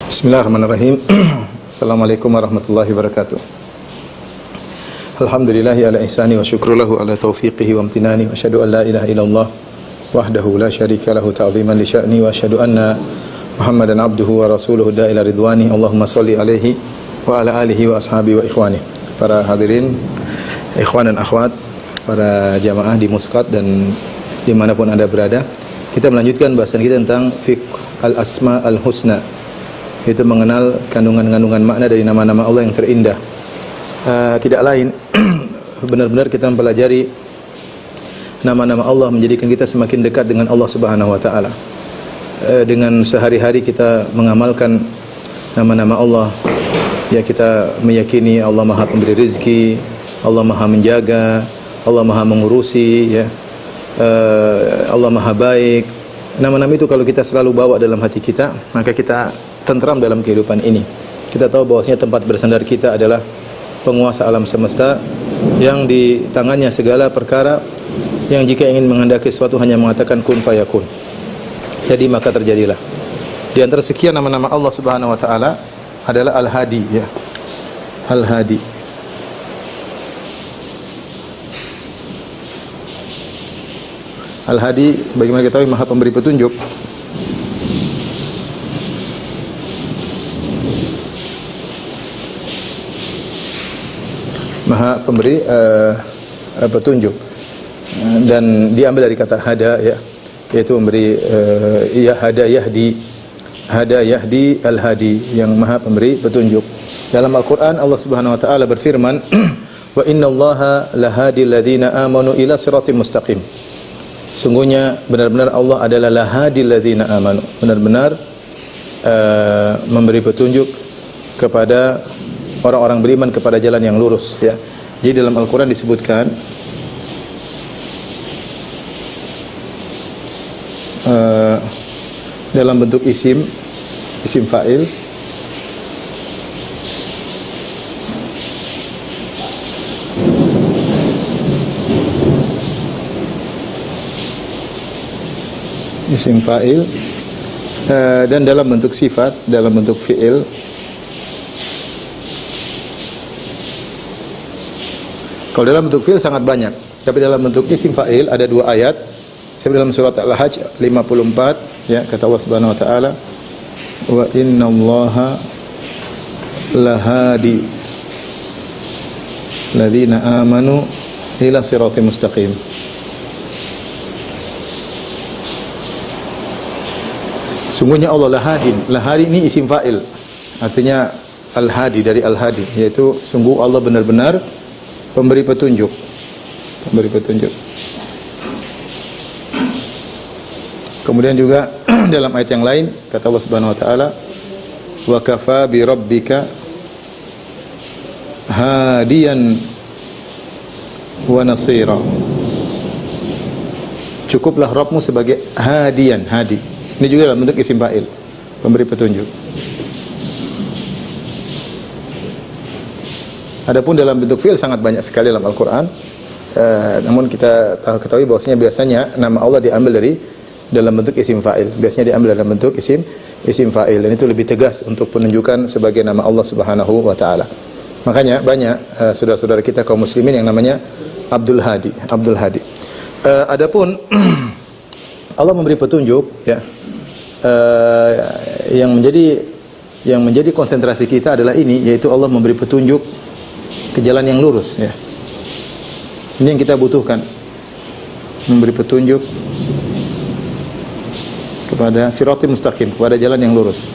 Bismillahirrahmanirrahim. Assalamualaikum warahmatullahi wabarakatuh. Alhamdulillahi ala ihsani wa syukru lahu ala taufiqihi wa amtinani wa asyhadu an la ilaha illallah wahdahu la syarika lahu ta'ziman li sya'ni wa asyhadu anna Muhammadan abduhu wa rasuluhu da'ila ridwani. Allahumma salli alaihi wa ala alihi wa ashabihi wa ikhwani. Para hadirin, ikhwan dan akhwat, para jamaah di Muscat dan dimanapun Anda berada, kita melanjutkan bahasan kita tentang fiqh al-asma al-husna, yaitu mengenal kandungan-kandungan makna dari nama-nama Allah yang terindah. Tidak lain benar-benar kita mempelajari nama-nama Allah menjadikan kita semakin dekat dengan Allah Subhanahu wa taala. Dengan sehari-hari kita mengamalkan nama-nama Allah, ya, kita meyakini Allah Maha Pemberi rezeki, Allah Maha Menjaga, Allah Maha Mengurusi, ya. Allah Maha Baik. Nama-nama itu kalau kita selalu bawa dalam hati kita, maka kita tentram dalam kehidupan ini. Kita tahu bahwasanya tempat bersandar kita adalah penguasa alam semesta yang di tangannya segala perkara, yang jika ingin menghendaki sesuatu hanya mengatakan kun fayakun. Jadi maka terjadilah. Di antara sekian nama-nama Allah Subhanahu wa taala adalah Al-Hadi, ya. Al-Hadi. Al-Hadi sebagaimana kita tahu Maha Pemberi petunjuk. Maha Pemberi petunjuk, dan diambil dari kata hada, ya, yaitu memberi, ya, hada yahdi al-hadi, yang Maha Pemberi petunjuk. Dalam Al-Qur'an Allah Subhanahu wa taala berfirman, wa innallaha lahadil ladzina amanu ila siratim mustaqim. Sungguhnya benar-benar Allah adalah lahadil ladzina amanu, benar-benar memberi petunjuk kepada orang-orang beriman kepada jalan yang lurus, ya. Jadi dalam Al-Qur'an disebutkan dalam bentuk isim fa'il, dan dalam bentuk sifat, dalam bentuk fi'il. Kalau dalam bentuk fi'il sangat banyak, tapi dalam bentuk isim fa'il ada dua ayat. Seperti dalam surat Al-Hajj 54, ya, kata Allah Subhanahu wa taala, wa innallaha lahadi ladzina amanu ila siratim mustaqim. Sungguhnya Allah lahadi. Lahadi ini isim fa'il, artinya al-hadi, dari al-hadi, yaitu sungguh Allah benar-benar pemberi petunjuk. Pemberi petunjuk. Kemudian juga dalam ayat yang lain kata Allah Subhanahu wa taala, wa kafa bi rabbika hadiyan wa nasira. Cukuplah Rabbmu sebagai hadiyan, hadi. Ini juga dalam bentuk isim fa'il, pemberi petunjuk. Adapun dalam bentuk fi'il sangat banyak sekali dalam Al-Qur'an. Namun kita ketahui bahwasanya biasanya nama Allah diambil dari dalam bentuk isim fa'il. Biasanya diambil dalam bentuk isim fa'il, dan itu lebih tegas untuk penunjukan sebagai nama Allah Subhanahu wa taala. Makanya banyak saudara-saudara kita kaum muslimin yang namanya Abdul Hadi. Adapun Allah memberi petunjuk, ya, yang menjadi konsentrasi kita adalah ini, yaitu Allah memberi petunjuk ke jalan yang lurus, ya. Ini yang kita butuhkan, memberi petunjuk kepada siratim mustaqim, kepada jalan yang lurus,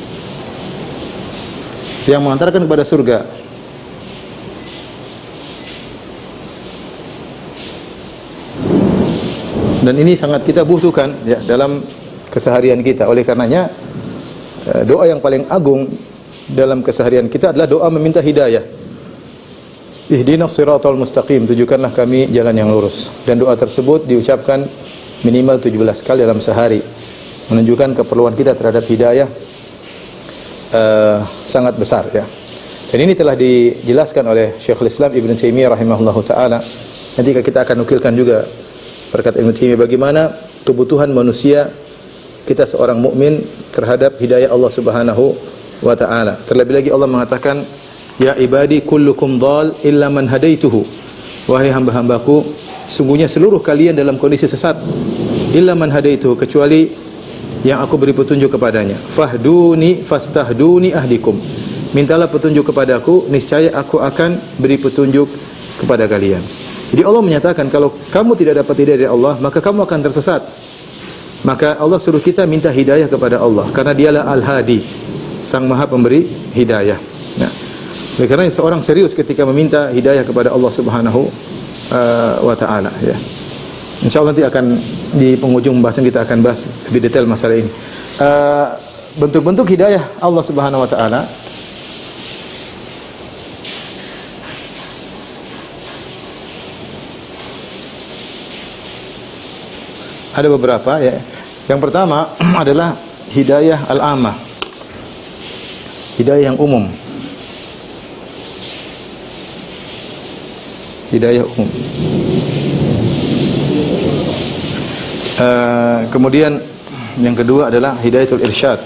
yang mengantarkan kepada surga. Dan ini sangat kita butuhkan, ya, dalam keseharian kita. Oleh karenanya doa yang paling agung dalam keseharian kita adalah doa meminta hidayah. Ihdinas siratal mustaqim, tunjukkanlah kami jalan yang lurus. Dan doa tersebut diucapkan minimal 17 kali dalam sehari, menunjukkan keperluan kita terhadap hidayah sangat besar, ya. Dan ini telah dijelaskan oleh Syekhul Islam Ibn Taimiyah rahimahullahu taala. Nanti kita akan nukilkan juga perkataan Ibn Taimiyah bagaimana kebutuhan manusia, kita seorang mukmin, terhadap hidayah Allah Subhanahu wa ta'ala. Terlebih lagi Allah mengatakan, ya ibadi kullukum dhal illa man hadaituhu. Wahai hamba-hambaku, sungguhnya seluruh kalian dalam kondisi sesat, illa man hadaituhu, kecuali yang aku beri petunjuk kepadanya. Fahduni fastahduni ahdikum. Mintalah petunjuk kepadaku, niscaya aku akan beri petunjuk kepada kalian. Jadi Allah menyatakan kalau kamu tidak dapat hidayah dari Allah, maka kamu akan tersesat. Maka Allah suruh kita minta hidayah kepada Allah, karena Dialah Al-Hadi, Sang Maha Pemberi hidayah. Nah, oleh karena seorang serius ketika meminta hidayah kepada Allah Subhanahu wa taala, ya. Insyaallah nanti akan di penghujung pembahasan kita akan bahas lebih detail masalah ini. Bentuk-bentuk hidayah Allah Subhanahu wa taala ada beberapa, ya. Yang pertama adalah hidayah al-ammah, hidayah yang umum. Hidayah umum. Kemudian yang kedua adalah hidayatul irsyad.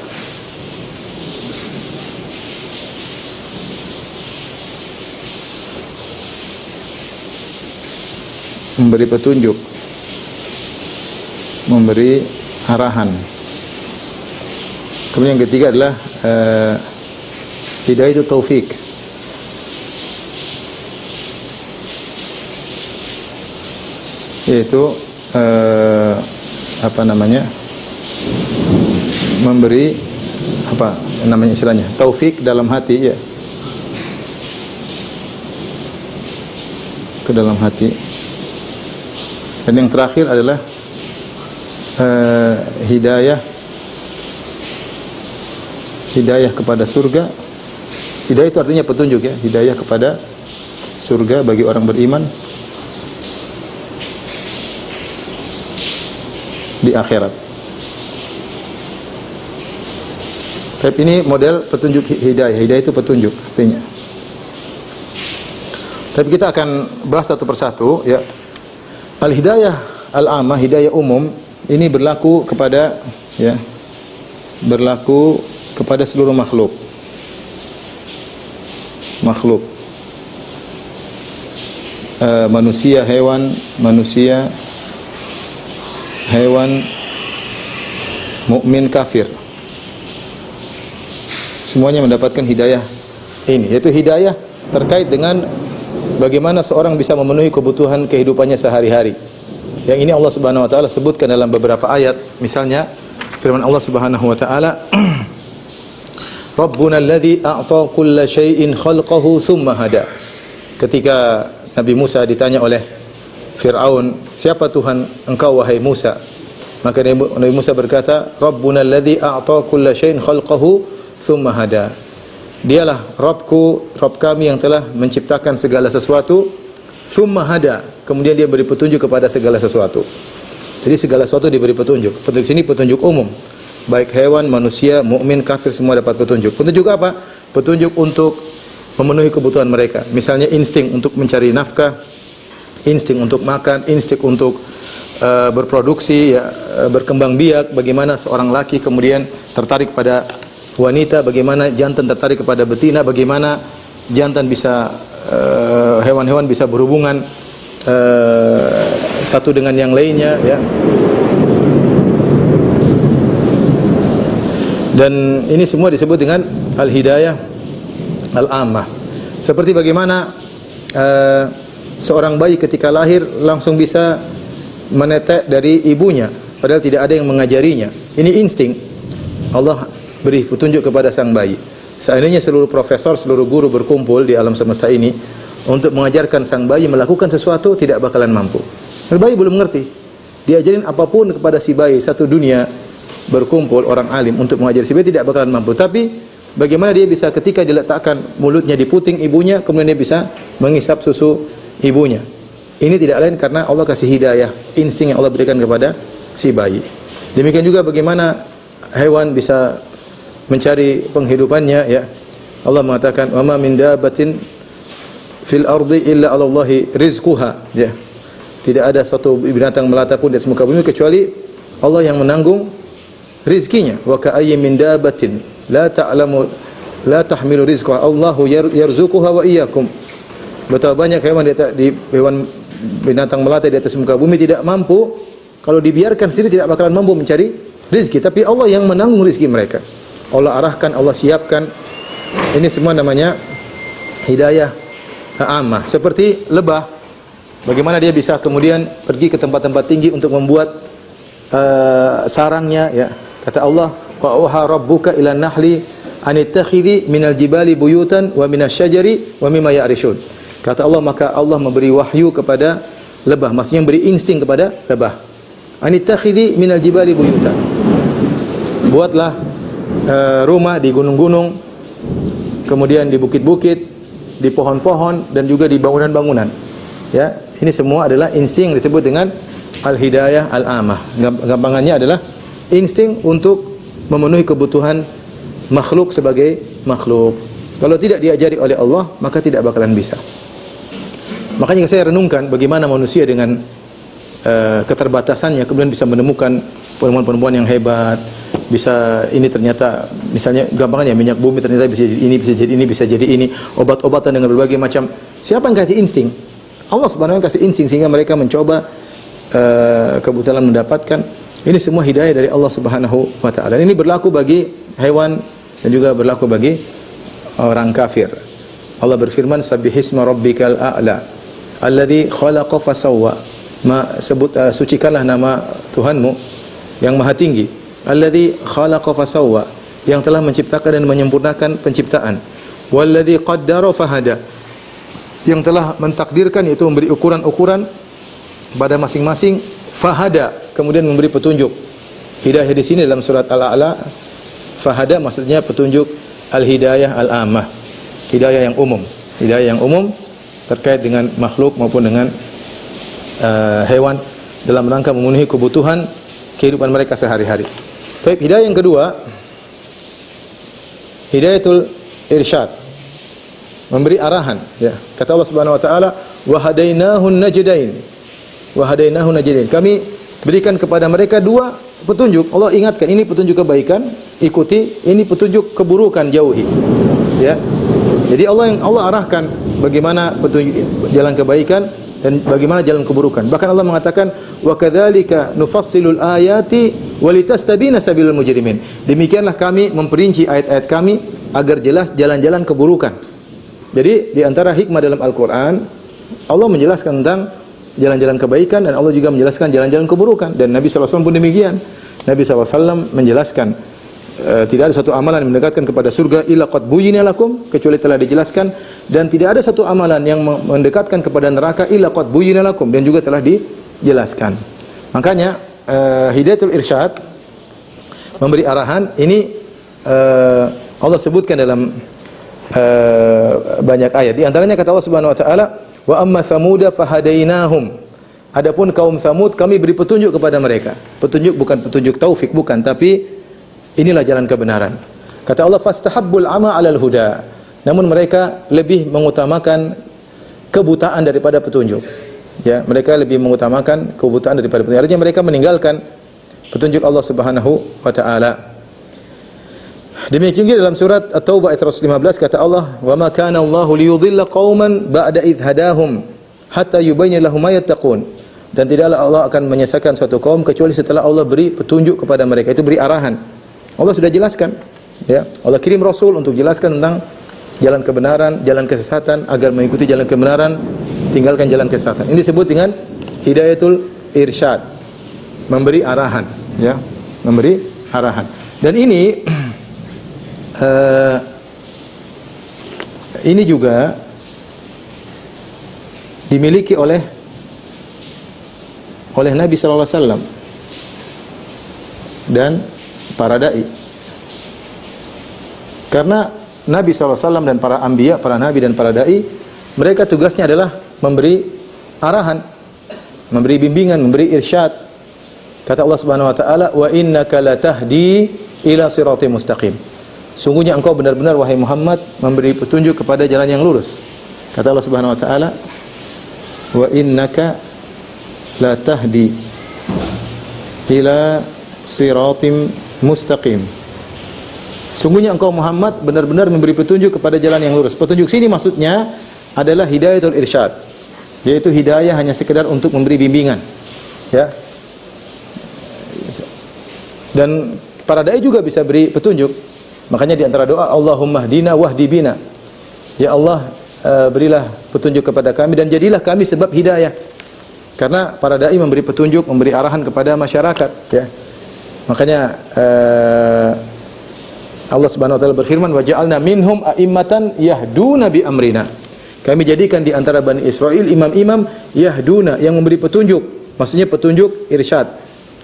Memberi petunjuk, memberi arahan. Kemudian yang ketiga adalah hidayatul taufik. Yaitu memberi istilahnya taufik dalam hati, ya, ke dalam hati. Dan yang terakhir adalah hidayah kepada surga. Hidayah itu artinya petunjuk, ya, hidayah kepada surga bagi orang beriman di akhirat. Tapi ini model petunjuk hidayah. Hidayah itu petunjuk artinya. Tapi kita akan bahas satu persatu, ya. Al-hidayah al-ammah, hidayah umum, ini berlaku kepada, ya, berlaku kepada seluruh makhluk. Manusia, hewan, mukmin, kafir. Semuanya mendapatkan hidayah ini, yaitu hidayah terkait dengan bagaimana seorang bisa memenuhi kebutuhan kehidupannya sehari-hari. Yang ini Allah Subhanahu wa taala sebutkan dalam beberapa ayat. Misalnya firman Allah Subhanahu wa taala, Rabbuna alladzi a'ta kulla syai'in khalqahu tsumma hada. Ketika Nabi Musa ditanya oleh Fir'aun, siapa Tuhan engkau wahai Musa? Maka Nabi Musa berkata, Rabbuna alladzi a'ta kulla syai'in khalqahu tsumma hada. Dialah Rabbku, Rabb kami yang telah menciptakan segala sesuatu, tsumma hada, kemudian dia beri petunjuk kepada segala sesuatu. Jadi segala sesuatu diberi petunjuk. Petunjuk sini petunjuk umum. Baik hewan, manusia, mukmin, kafir semua dapat petunjuk. Petunjuk apa? Petunjuk untuk memenuhi kebutuhan mereka. Misalnya insting untuk mencari nafkah, insting untuk makan, insting untuk berproduksi, ya, berkembang biak. Bagaimana seorang laki kemudian tertarik pada wanita, bagaimana jantan tertarik kepada betina, bagaimana jantan bisa, hewan-hewan bisa berhubungan satu dengan yang lainnya, ya. Dan ini semua disebut dengan al-hidayah al-ammah. Seperti bagaimana seorang bayi ketika lahir langsung bisa menetek dari ibunya, padahal tidak ada yang mengajarinya. Ini insting. Allah beri petunjuk kepada sang bayi. Seandainya seluruh profesor, seluruh guru berkumpul di alam semesta ini untuk mengajarkan sang bayi melakukan sesuatu, tidak bakalan mampu. Dan bayi belum mengerti. Diajarin apapun kepada si bayi, satu dunia berkumpul orang alim untuk mengajari si bayi, tidak bakalan mampu. Tapi bagaimana dia bisa ketika diletakkan mulutnya di puting ibunya, kemudian dia bisa menghisap susu ibunya. Ini tidak lain karena Allah kasih hidayah, insting yang Allah berikan kepada si bayi. Demikian juga bagaimana hewan bisa mencari penghidupannya, ya. Allah mengatakan, "Wa ma min dabbatin fil ardi illa 'ala Allahi rizquha." Ya. Tidak ada suatu binatang melata pun di atas muka bumi kecuali Allah yang menanggung rizkinya. Wa ka'ayyin min dabbatin la ta'lamu la tahmilu rizqaha Allahu yarzuquha wa iyyakum. Betapa banyak hewan binatang melata di atas muka bumi tidak mampu, kalau dibiarkan sendiri tidak bakalan mampu mencari rezeki, tapi Allah yang menanggung rezeki mereka. Allah arahkan, Allah siapkan. Ini semua namanya hidayah ammah. Seperti lebah, bagaimana dia bisa kemudian pergi ke tempat-tempat tinggi untuk membuat sarangnya, ya. Kata Allah, wa auha rabbuka ila nahli anittakhidhi minal jibali buyutan wa minasyajari wa mimma ya'rishun. Kata Allah, maka Allah memberi wahyu kepada lebah, maksudnya memberi insting kepada lebah. Anittakhidhi minal jibali buyutan. Buatlah rumah di gunung-gunung, kemudian di bukit-bukit, di pohon-pohon, dan juga di bangunan-bangunan. Ya, ini semua adalah insting yang disebut dengan al-hidayah al-amah. Gampangannya adalah insting untuk memenuhi kebutuhan makhluk sebagai makhluk. Kalau tidak diajari oleh Allah, maka tidak bakalan bisa. Makanya saya renungkan bagaimana manusia dengan keterbatasannya kemudian bisa menemukan penemuan-penemuan yang hebat. Bisa ini ternyata, misalnya gampangannya minyak bumi ternyata bisa jadi ini, bisa jadi ini, bisa jadi ini, obat-obatan dengan berbagai macam. Siapa yang kasih insting? Allah Subhanahu wa taala kasih insting sehingga mereka mencoba kebetulan mendapatkan. Ini semua hidayah dari Allah Subhanahu wa taala. Ini berlaku bagi hewan dan juga berlaku bagi orang kafir. Allah berfirman, sabbihisma rabbikal a'la alladzi khalaqa fasawwa. Sucikanlah nama Tuhanmu yang maha tinggi. Alladzi khalaqa fasawwa, yang telah menciptakan dan menyempurnakan penciptaan. Walladzi qaddara fahada, yang telah mentakdirkan, yaitu memberi ukuran-ukuran pada masing-masing. Fahada, kemudian memberi petunjuk. Hidayah di sini dalam surat Al-A'la, fahada maksudnya petunjuk al-hidayah al-ammah, hidayah yang umum. Hidayah yang umum terkait dengan makhluk maupun dengan hewan dalam rangka memenuhi kebutuhan kehidupan mereka sehari-hari. Baik, hidayah yang kedua, hidayatul irsyad, memberi arahan, ya. Kata Allah Subhanahu wa taala, wa hadainahun najdain. Wa hadainahun najdain. Kami berikan kepada mereka dua petunjuk. Allah ingatkan, ini petunjuk kebaikan, ikuti, ini petunjuk keburukan, jauhi. Ya. Jadi Allah arahkan bagaimana petunjuk jalan kebaikan dan bagaimana jalan keburukan. Bahkan Allah mengatakan, wa kadzalika nufassilul ayati walitastabina sabilul mujrimin. Demikianlah kami memperinci ayat-ayat kami agar jelas jalan-jalan keburukan. Jadi di antara hikmah dalam Al-Qur'an, Allah menjelaskan tentang jalan-jalan kebaikan dan Allah juga menjelaskan jalan-jalan keburukan, dan Nabi SAW pun demikian. Nabi SAW menjelaskan tidak ada satu amalan yang mendekatkan kepada surga illa qad buyyina lakum, kecuali telah dijelaskan, dan tidak ada satu amalan yang mendekatkan kepada neraka illa qad buyyina lakum, dan juga telah dijelaskan. Makanya hidayatul irsyad, memberi arahan, ini Allah sebutkan dalam banyak ayat. Di antaranya kata Allah Subhanahu wa taala, wa amma samuda fahadainahum. Adapun kaum Samud, kami beri petunjuk kepada mereka. Petunjuk bukan petunjuk taufik, bukan, tapi inilah jalan kebenaran. Kata Allah, fastahabbul ama 'alal huda. Namun mereka lebih mengutamakan kebutaan daripada petunjuk. Ya, mereka lebih mengutamakan kebutaan daripada petunjuk. Artinya mereka meninggalkan petunjuk Allah Subhanahu wa taala. Demikian juga dalam surat At-Taubah ayat 115 kata Allah, "Wa ma kana Allahu liyudhilla qauman ba'da idh hadahum hatta yubayyana lahum ma yattaqun." Dan tidaklah Allah akan menyesatkan suatu kaum kecuali setelah Allah beri petunjuk kepada mereka, itu beri arahan. Allah sudah jelaskan, ya. Allah kirim Rasul untuk jelaskan tentang jalan kebenaran, jalan kesesatan, agar mengikuti jalan kebenaran, tinggalkan jalan kesesatan. Ini disebut dengan hidayatul irsyad, memberi arahan, ya, memberi arahan. Dan ini juga dimiliki oleh Nabi sallallahu alaihi wasallam dan para dai. Karena Nabi SAW dan para anbiya, para nabi dan para dai, mereka tugasnya adalah memberi arahan, memberi bimbingan, memberi irsyad. Kata Allah Subhanahu wa taala, "Wa innaka latahdi ila siratim mustaqim." Sungguhnya engkau benar-benar wahai Muhammad memberi petunjuk kepada jalan yang lurus. Kata Allah Subhanahu wa taala, "Wa innaka latahdi ila siratim mustaqim." Sungguhnya engkau Muhammad benar-benar memberi petunjuk kepada jalan yang lurus. Petunjuk sini maksudnya adalah hidayatul irsyad, yaitu hidayah hanya sekedar untuk memberi bimbingan. Ya. Dan para dai juga bisa beri petunjuk. Makanya di antara doa, Allahumma hdina wahdi bina. Ya Allah, berilah petunjuk kepada kami dan jadilah kami sebab hidayah. Karena para dai memberi petunjuk, memberi arahan kepada masyarakat, ya. Makanya Allah Subhanahu wa taala berfirman, "Wa ja'alna minhum a'immatan yahduna bi amrina." Kami jadikan di antara Bani Israel imam-imam yahduna yang memberi petunjuk. Maksudnya petunjuk irsyad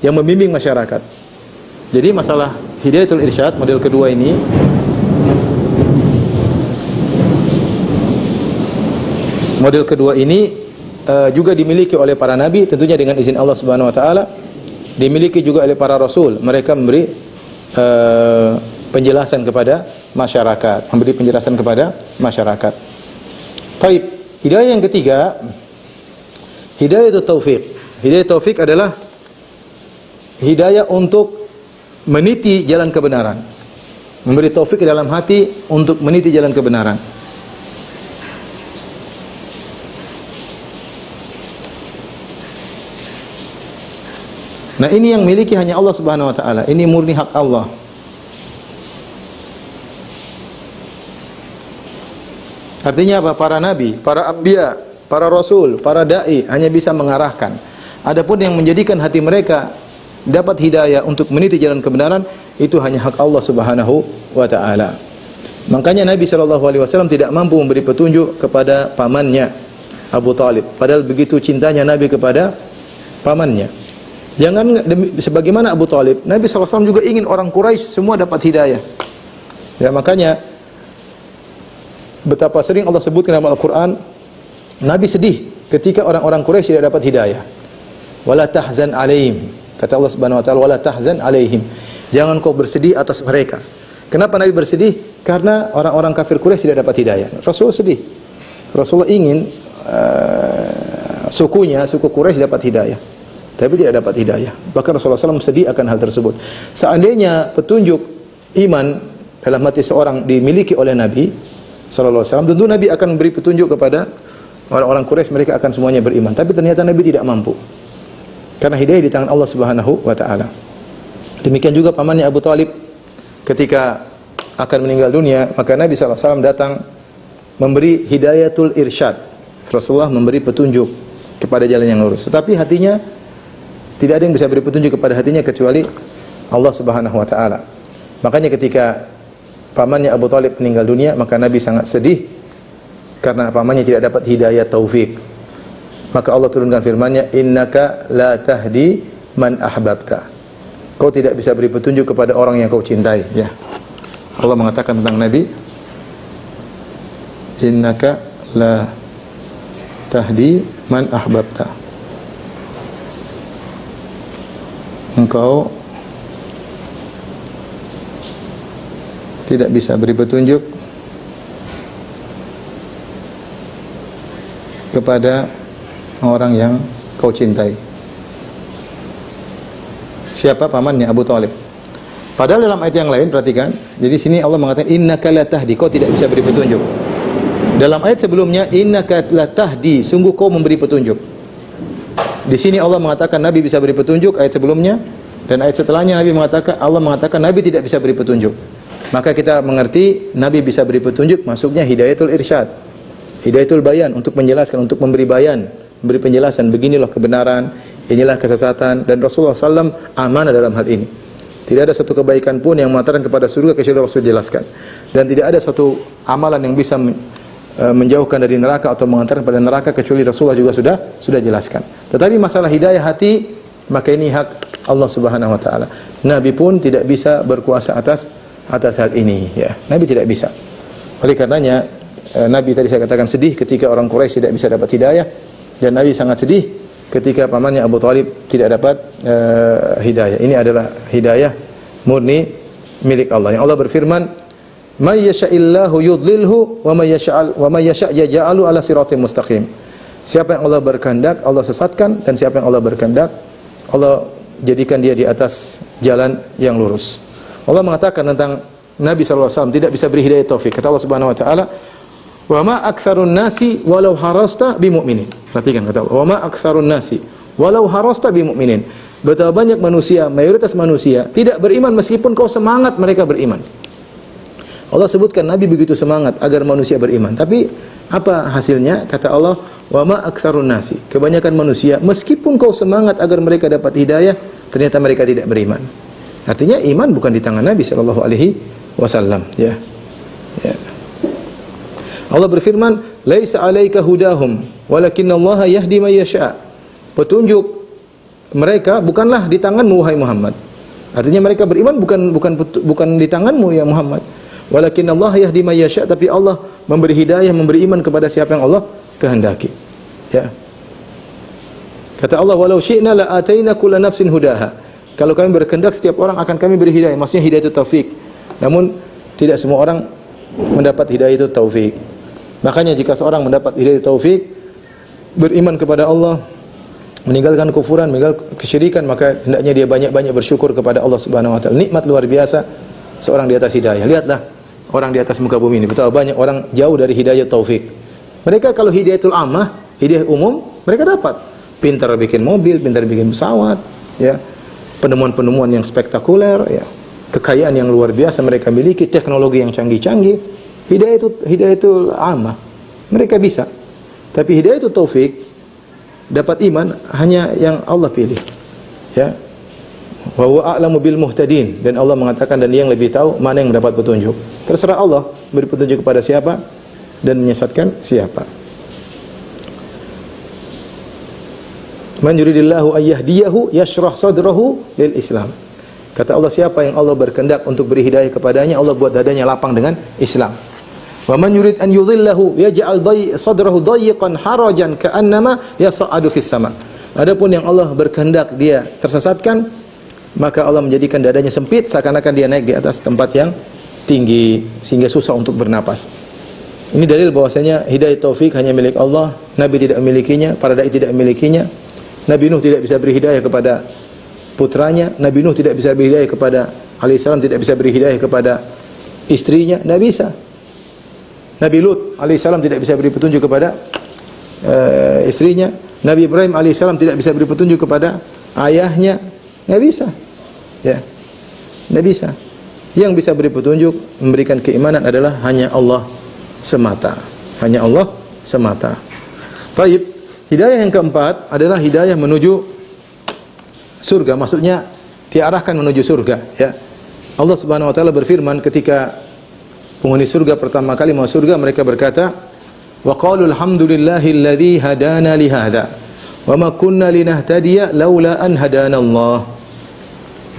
yang membimbing masyarakat. Jadi masalah hidayatul irsyad model kedua ini juga dimiliki oleh para nabi, tentunya dengan izin Allah Subhanahu wa taala. Dimiliki juga oleh para rasul. Mereka memberi penjelasan kepada masyarakat, memberi penjelasan kepada masyarakat. Baik, hidayah yang ketiga, hidayatul taufik. Hidayah taufik adalah hidayah untuk meniti jalan kebenaran. Memberi taufik ke dalam hati untuk meniti jalan kebenaran. Nah, ini yang miliki hanya Allah Subhanahu wa taala. Ini murni hak Allah. Artinya apa? Para nabi, para anbiya, para rasul, para dai hanya bisa mengarahkan. Adapun yang menjadikan hati mereka dapat hidayah untuk meniti jalan kebenaran, itu hanya hak Allah Subhanahu wa taala. Makanya Nabi sallallahu alaihi wasallam tidak mampu memberi petunjuk kepada pamannya Abu Talib, padahal begitu cintanya Nabi kepada pamannya. Jangan sebagaimana Abu Talib, Nabi sallallahu alaihi wasallam juga ingin orang Quraisy semua dapat hidayah. Ya, makanya betapa sering Allah sebutkan dalam Al-Quran, Nabi sedih ketika orang-orang Quraisy tidak dapat hidayah. Wala tahzan alaihim, kata Allah Subhanahu wa taala, wala tahzan alaihim. Jangan kau bersedih atas mereka. Kenapa Nabi bersedih? Karena orang-orang kafir Quraisy tidak dapat hidayah. Rasulullah sedih. Rasulullah ingin suku Quraisy dapat hidayah, tapi tidak dapat hidayah. Bahkan Rasulullah SAW sedih akan hal tersebut. Seandainya petunjuk iman dalam hati seorang dimiliki oleh Nabi sallallahu alaihi wasallam, tentu Nabi akan memberi petunjuk kepada orang-orang Quraisy, mereka akan semuanya beriman. Tapi ternyata Nabi tidak mampu. Karena hidayah di tangan Allah Subhanahu wa taala. Demikian juga pamannya Abu Talib ketika akan meninggal dunia, maka Nabi sallallahu alaihi wasallam datang memberi hidayatul irsyad. Rasulullah memberi petunjuk kepada jalan yang lurus. Tetapi hatinya tidak ada yang bisa beri petunjuk kepada hatinya kecuali Allah Subhanahu wa taala. Makanya ketika pamannya Abu Talib meninggal dunia, maka Nabi sangat sedih karena pamannya tidak dapat hidayah taufik. Maka Allah turunkan firman-Nya, innaka la tahdi man ahbabta. Kau tidak bisa beri petunjuk kepada orang yang kau cintai, ya. Allah mengatakan tentang Nabi, innaka la tahdi man ahbabta. Engkau tidak bisa beri petunjuk kepada orang yang kau cintai. Siapa? Pamannya Abu Talib. Padahal dalam ayat yang lain, perhatikan, jadi sini Allah mengatakan innaka la tahdi, kau tidak bisa beri petunjuk. Dalam ayat sebelumnya, innaka la tahdi, sungguh kau memberi petunjuk. Di sini Allah mengatakan Nabi bisa beri petunjuk, ayat sebelumnya, dan ayat setelahnya Allah mengatakan Nabi tidak bisa beri petunjuk. Maka kita mengerti Nabi bisa beri petunjuk, masuknya hidayatul irsyad, hidayatul bayan, untuk menjelaskan, untuk memberi bayan, memberi penjelasan, beginilah kebenaran, inilah kesesatan, dan Rasulullah SAW amanah dalam hal ini. Tidak ada satu kebaikan pun yang mengantarkan kepada surga kecuali Rasul jelaskan, dan tidak ada satu amalan yang bisa menjauhkan dari neraka atau mengantarkan pada neraka kecuali Rasulullah juga sudah jelaskan. Tetapi masalah hidayah hati, maka ini hak Allah Subhanahu wa taala. Nabi pun tidak bisa berkuasa atas hal ini, ya. Nabi tidak bisa. Oleh karenanya Nabi tadi saya katakan sedih ketika orang Quraisy tidak bisa dapat hidayah, dan Nabi sangat sedih ketika pamannya Abu Talib tidak dapat hidayah. Ini adalah hidayah murni milik Allah. Yang Allah berfirman, "May yasha'illahu yudlilhu wa may yasha' yaj'alu ala siratim mustaqim." Siapa yang Allah berkehendak, Allah sesatkan, dan siapa yang Allah berkehendak, Allah jadikan dia di atas jalan yang lurus. Allah mengatakan tentang Nabi SAW tidak bisa beri hidayah taufik. Kata Allah Subhanahu wa taala, "Wa ma aktsarun nasi walau harasta bimu'minin." Perhatikan kata Allah, "Wa ma aktsarun nasi walau harasta bimu'minin." Betapa banyak manusia, mayoritas manusia tidak beriman meskipun kau semangat mereka beriman. Allah sebutkan Nabi begitu semangat agar manusia beriman. Tapi apa hasilnya? Kata Allah, "Wa ma aktsarun nasi." Kebanyakan manusia meskipun kau semangat agar mereka dapat hidayah, ternyata mereka tidak beriman. Artinya iman bukan di tangan Nabi sallallahu alaihi wasallam, ya. Ya. Allah berfirman, "Laisa 'alaika hudahum, walakinallaha yahdi may yasha." Petunjuk mereka bukanlah di tanganmu wahai Muhammad. Artinya mereka beriman bukan di tanganmu ya Muhammad. Walakinallaha yahdi may yasha, tapi Allah memberi hidayah, memberi iman kepada siapa yang Allah kehendaki. Ya. Kata Allah, "Walau syi'na la ataina kulla nafsin hudaha." Kalau kami berkehendak setiap orang akan kami beri hidayah. Maksudnya hidayah itu taufik. Namun tidak semua orang mendapat hidayah itu taufik. Makanya jika seorang mendapat hidayah taufik, beriman kepada Allah, meninggalkan kufuran, meninggalkan kesyirikan, maka hendaknya dia banyak-banyak bersyukur kepada Allah Subhanahu wa taala. Nikmat luar biasa seorang di atas hidayah. Lihatlah orang di atas muka bumi ini, betapa banyak orang jauh dari hidayah taufik. Mereka kalau hidayatul ammah, hidayah umum, mereka dapat. Pintar bikin mobil, pintar bikin pesawat, ya. Penemuan-penemuan yang spektakuler, ya. Kekayaan yang luar biasa mereka miliki, teknologi yang canggih-canggih. Hidayatul ammah, mereka bisa. Tapi hidayatul taufik, dapat iman hanya yang Allah pilih. Ya. Wa huwa a'lamu bil muhtadin, dan Allah mengatakan dan Dia yang lebih tahu mana yang mendapat petunjuk. Terserah Allah beri petunjuk kepada siapa dan menyesatkan siapa. Man yuridillahu ayyahdiyahu yashrah sadrahu lil Islam. Kata Allah, siapa yang Allah berkehendak untuk beri hidayah kepadanya, Allah buat dadanya lapang dengan Islam. Wa man yurid an yudhillahu yaj'al sadrahu dayiqan harajan ka'annama yas'adu fis sama. Adapun yang Allah berkehendak dia tersesatkan, maka Allah menjadikan dadanya sempit seakan-akan dia naik di atas tempat yang tinggi sehingga susah untuk bernapas. Ini dalil bahwasanya hidayah taufik hanya milik Allah. Nabi tidak memilikinya, para dai tidak memilikinya. Nabi Nuh tidak bisa beri hidayah kepada putranya. Nabi Nuh tidak bisa beri hidayah kepada alaihissalam, tidak bisa beri hidayah kepada istrinya, tidak bisa. Nabi Lut alaihissalam tidak bisa beri petunjuk kepada istrinya. Nabi Ibrahim alaihissalam tidak bisa beri petunjuk kepada ayahnya, tidak bisa. Ya, tidak bisa. Yang bisa beri petunjuk, memberikan keimanan adalah hanya Allah semata. Hanya Allah semata. Baik. Hidayah yang keempat adalah hidayah menuju surga. Maksudnya diarahkan menuju surga, ya. Allah Subhanahu wa taala berfirman ketika penghuni surga pertama kali masuk surga, mereka berkata, "Wa qalu alhamdulillahilladzi hadana li hadza wa ma kunna linahtadiya laula an hadana Allah."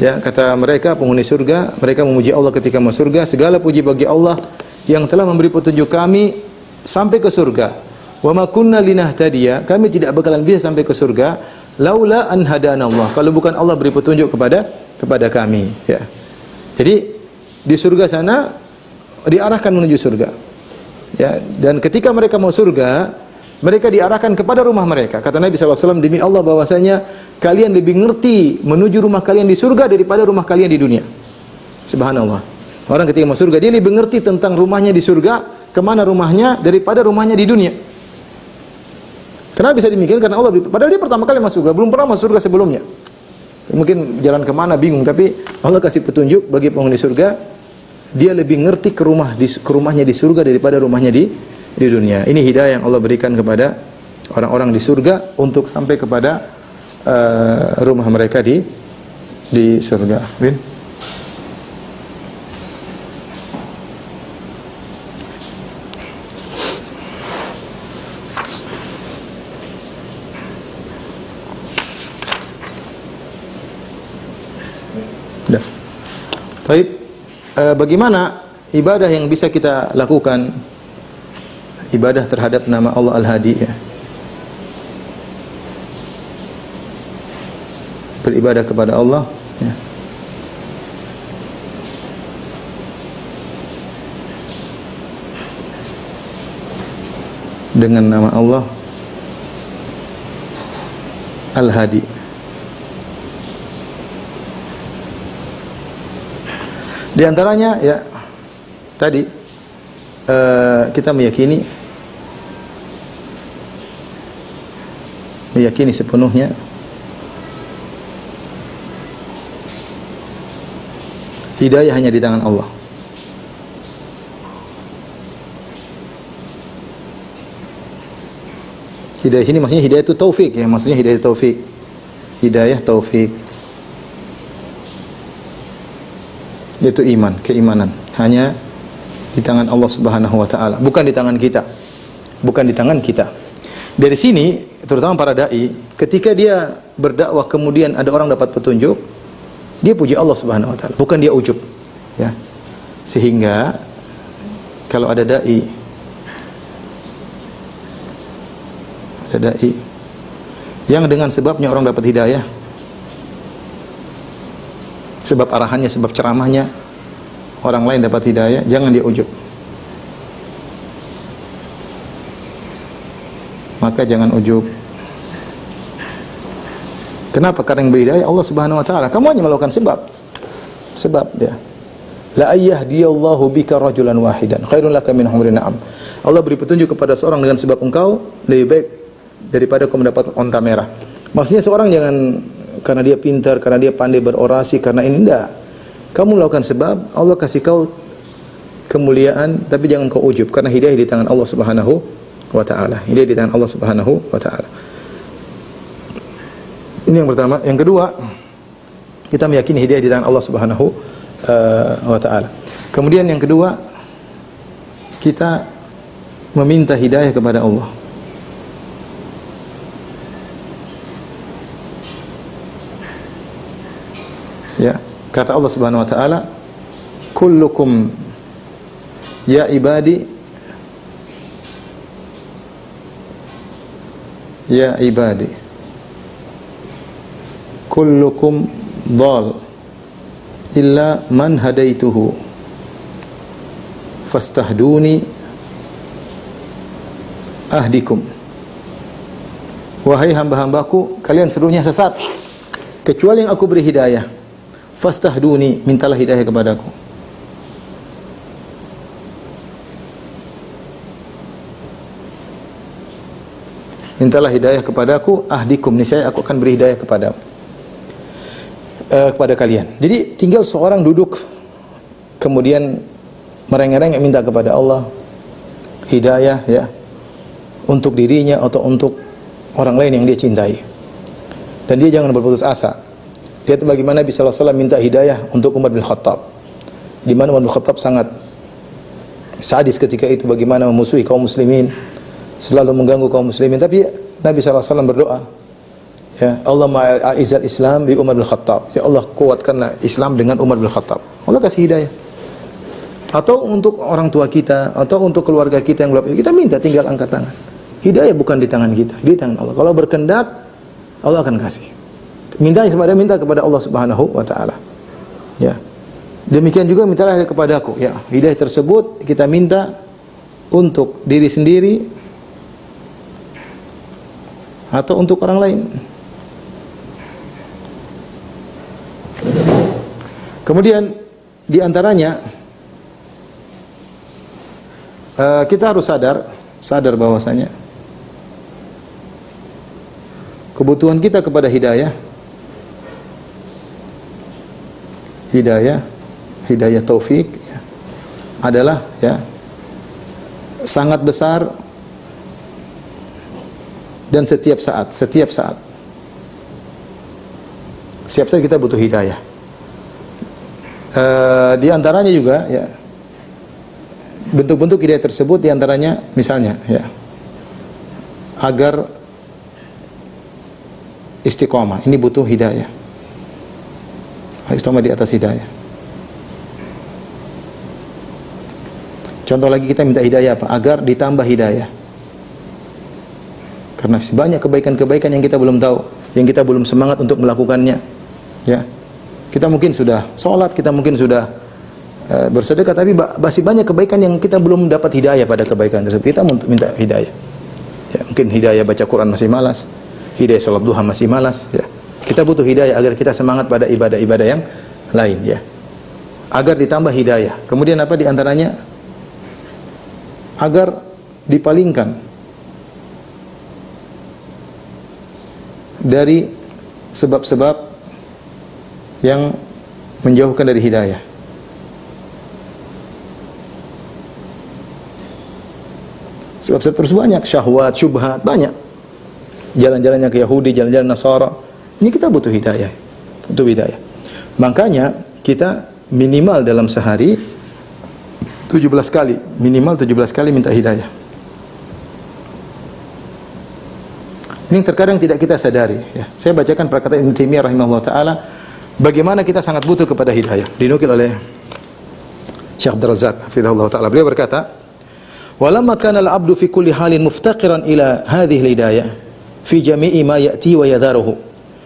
Ya, kata mereka penghuni surga, mereka memuji Allah ketika masuk surga, segala puji bagi Allah yang telah memberi petunjuk kami sampai ke surga. Wa ma kunna linahtadiya, kami tidak bakalan bisa sampai ke surga laula an hadana Allah, kalau bukan Allah beri petunjuk kepada kami, ya. Jadi di surga sana diarahkan menuju surga. Ya, dan ketika mereka mau surga, mereka diarahkan kepada rumah mereka. Kata Nabi SAW, demi Allah bahwasanya kalian lebih ngerti menuju rumah kalian di surga daripada rumah kalian di dunia. Subhanallah. Orang ketika mau surga, dia lebih ngerti tentang rumahnya di surga, kemana rumahnya, daripada rumahnya di dunia. Kenapa bisa demikian? Karena Allah, padahal dia pertama kali masuk surga, belum pernah masuk surga sebelumnya. Mungkin jalan kemana bingung, tapi Allah kasih petunjuk bagi penghuni surga, dia lebih ngerti ke rumahnya di surga daripada rumahnya di dunia. Ini hidayah yang Allah berikan kepada orang-orang di surga untuk sampai kepada rumah mereka di surga. Bin? Baik, bagaimana ibadah yang bisa kita lakukan, ibadah terhadap nama Allah Al-Hadi, ya. Beribadah kepada Allah, ya. Dengan nama Allah Al-Hadi. Di antaranya, ya, tadi kita meyakini sepenuhnya hidayah hanya di tangan Allah. Hidayah sini maksudnya hidayah itu taufik ya, maksudnya hidayah taufik. Hidayah taufik. Yaitu iman, keimanan. Hanya di tangan Allah Subhanahu wa taala, bukan di tangan kita. Bukan di tangan kita. Dari sini, terutama para dai, ketika dia berdakwah kemudian ada orang dapat petunjuk, dia puji Allah Subhanahu wa taala, bukan dia ujub. Ya. Sehingga kalau ada dai yang dengan sebabnya orang dapat hidayah, sebab arahannya, sebab ceramahnya orang lain dapat hidayah, jangan dia ujub. Maka jangan ujub. Kenapa? Karena yang beri hidayah Allah Subhanahu wa taala. Kamu hanya melakukan sebab. Sebab dia. La ayyahdiyallahu bika rajulan wahidan khairun laka min humrin na'am. Allah beri petunjuk kepada seorang dengan sebab engkau lebih baik daripada kau mendapat onta merah. Maksudnya seorang jangan karena dia pintar, karena dia pandai berorasi, karena ini enggak. Kamu melakukan sebab, Allah kasih kau kemuliaan, tapi jangan kau ujub, karena hidayah di tangan Allah Subhanahu wa taala. Hidayah di tangan Allah Subhanahu wa taala. Ini yang pertama. Yang kedua, kita meyakini hidayah di tangan Allah Subhanahu wa taala. Kemudian yang kedua, kita meminta hidayah kepada Allah. Ya, kata Allah Subhanahu wa taala, kullukum ya ibadi kullukum dhal illa man hadaituhu fastahduni ahdikum. Wahai hamba-hambaku, kalian seluruhnya sesat kecuali yang aku beri hidayah. Fastahduni, mintalah hidayah kepadaku. Mintalah hidayah kepadaku, ahdikum, niscaya aku akan beri hidayah kepada kalian. Jadi tinggal seorang duduk kemudian merengek-rengek minta kepada Allah hidayah ya, untuk dirinya atau untuk orang lain yang dia cintai. Dan dia jangan berputus asa. Lihat bagaimana Nabi sallallahu alaihi wasallam minta hidayah untuk Umar bin Khattab. Di mana Umar bin Khattab sangat sadis ketika itu, bagaimana memusuhi kaum muslimin, selalu mengganggu kaum muslimin, tapi Nabi sallallahu alaihi wasallam berdoa, ya Allahumma a'izzal Islam bi Umar bin Khattab. Ya Allah, kuatkanlah Islam dengan Umar bin Khattab. Allah kasih hidayah. Atau untuk orang tua kita, atau untuk keluarga kita yang belum, kita minta, tinggal angkat tangan. Hidayah bukan di tangan kita, di tangan Allah. Kalau berkehendak, Allah akan kasih. Minta kepada Allah Subhanahu wa taala. Ya. Demikian juga mintalah kepadaku, ya. Hidayah tersebut kita minta untuk diri sendiri atau untuk orang lain. Kemudian di antaranya kita harus sadar bahwasanya kebutuhan kita kepada hidayah taufik ya, adalah ya sangat besar dan setiap saat kita butuh hidayah. Di antaranya juga ya bentuk-bentuk hidayah tersebut, di antaranya misalnya ya agar istiqomah, ini butuh hidayah. Istiqomah di atas hidayah. Contoh lagi, kita minta hidayah apa? Agar ditambah hidayah. Karena banyak kebaikan-kebaikan yang kita belum tahu, yang kita belum semangat untuk melakukannya. Ya. Kita mungkin sudah sholat, kita mungkin sudah bersedekah, tapi masih banyak kebaikan yang kita belum dapat hidayah pada kebaikan tersebut. Kita minta hidayah. Ya, mungkin hidayah baca Quran masih malas, hidayah sholat duha masih malas. Ya. Kita butuh hidayah agar kita semangat pada ibadah-ibadah yang lain. Ya. agar ditambah hidayah. Kemudian apa di antaranya? Agar dipalingkan dari sebab-sebab yang menjauhkan dari hidayah. Sebab-sebab terus banyak, syahwat, syubhat, banyak. Jalan-jalannya ke Yahudi, jalan-jalan Nasara. Ini kita butuh hidayah. Butuh hidayah. Makanya kita minimal dalam sehari 17 kali, minimal 17 kali minta hidayah. Ini terkadang tidak kita sadari, ya. Saya bacakan perkataan Ibnu Taimiyah rahimahullah taala bagaimana kita sangat butuh kepada hidayah. Dinukil oleh Syekh Abdul Razak hafizahullah taala. Beliau berkata, "Walamma kana al-'abdu fi kulli halin muftaqiran ila hadhihi al-hidayah fi jami'i ma ya'ti wa yadharuhu."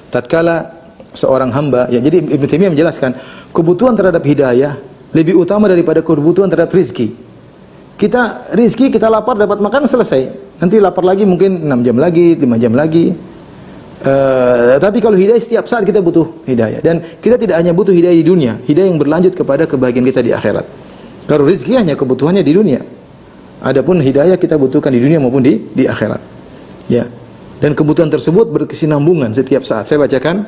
Tatkala seorang hamba, ya, jadi Ibnu Taimiyah menjelaskan kebutuhan terhadap hidayah lebih utama daripada kebutuhan terhadap rizki. Kita rizki, kita lapar dapat makan selesai. Nanti lapar lagi mungkin 6 jam lagi, 5 jam lagi. Tapi kalau hidayah setiap saat kita butuh hidayah. Dan kita tidak hanya butuh hidayah di dunia, hidayah yang berlanjut kepada kebahagiaan kita di akhirat. Kalau rizki hanya kebutuhannya di dunia. Adapun hidayah kita butuhkan di dunia maupun di akhirat. Ya. Dan kebutuhan tersebut berkesinambungan setiap saat. Saya bacakan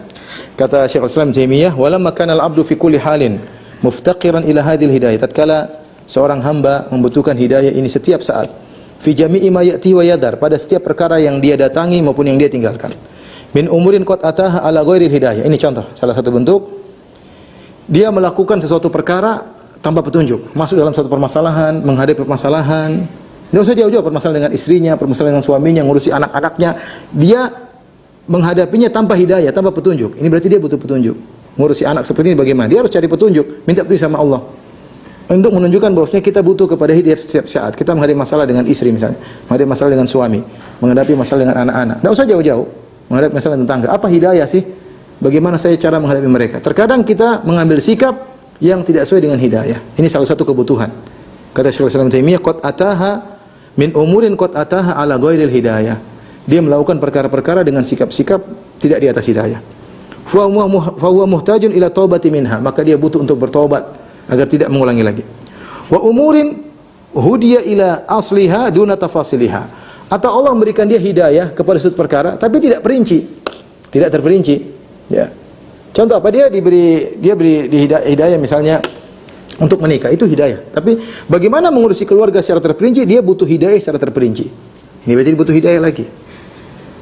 kata Syekhul Islam Taimiyah, "Walamma kana al-'abdu fi kulli halin muftaqiran ila hadhil hidayah." Tatkala seorang hamba membutuhkan hidayah ini setiap saat. Fi jami'i ma ya'ti wa yadhar, pada setiap perkara yang dia datangi maupun yang dia tinggalkan. Min umurin qad ataha ala ghairil hidayah. Ini contoh, salah satu bentuk dia melakukan sesuatu perkara tanpa petunjuk, masuk dalam suatu permasalahan, menghadapi permasalahan. Tidak usah jauh-jauh, permasalahan dengan istrinya, permasalahan dengan suaminya, ngurusi anak-anaknya, dia menghadapinya tanpa hidayah, tanpa petunjuk. Ini berarti dia butuh petunjuk. Ngurusi anak seperti ini bagaimana? Dia harus cari petunjuk, minta petunjuk sama Allah. Untuk menunjukkan bahwasanya kita butuh kepada hidayah setiap saat. Kita menghadapi masalah dengan istri misalnya, menghadapi masalah dengan suami, menghadapi masalah dengan anak-anak. Tidak usah jauh-jauh, menghadapi masalah tetangga. Apa hidayah sih? Bagaimana saya cara menghadapi mereka? Terkadang kita mengambil sikap yang tidak sesuai dengan hidayah. Ini salah satu kebutuhan. Kata Syekhul Islam Taimiyah, qad ataha min umurin qad ataha ala ghairil hidayah. Dia melakukan perkara-perkara dengan sikap-sikap tidak di atas hidayah. Fa huwa muhtajun ila taubati minha, maka dia butuh untuk bertobat agar tidak mengulangi lagi. Wa umurin hudiya ila asliha duna tafasiliha. Atau Allah memberikan dia hidayah kepada suatu perkara tapi tidak perinci, tidak terperinci, ya. Contoh apa? Dia beri hidayah misalnya untuk menikah, itu hidayah. Tapi bagaimana mengurusi keluarga secara terperinci, dia butuh hidayah secara terperinci. Ini berarti butuh hidayah lagi.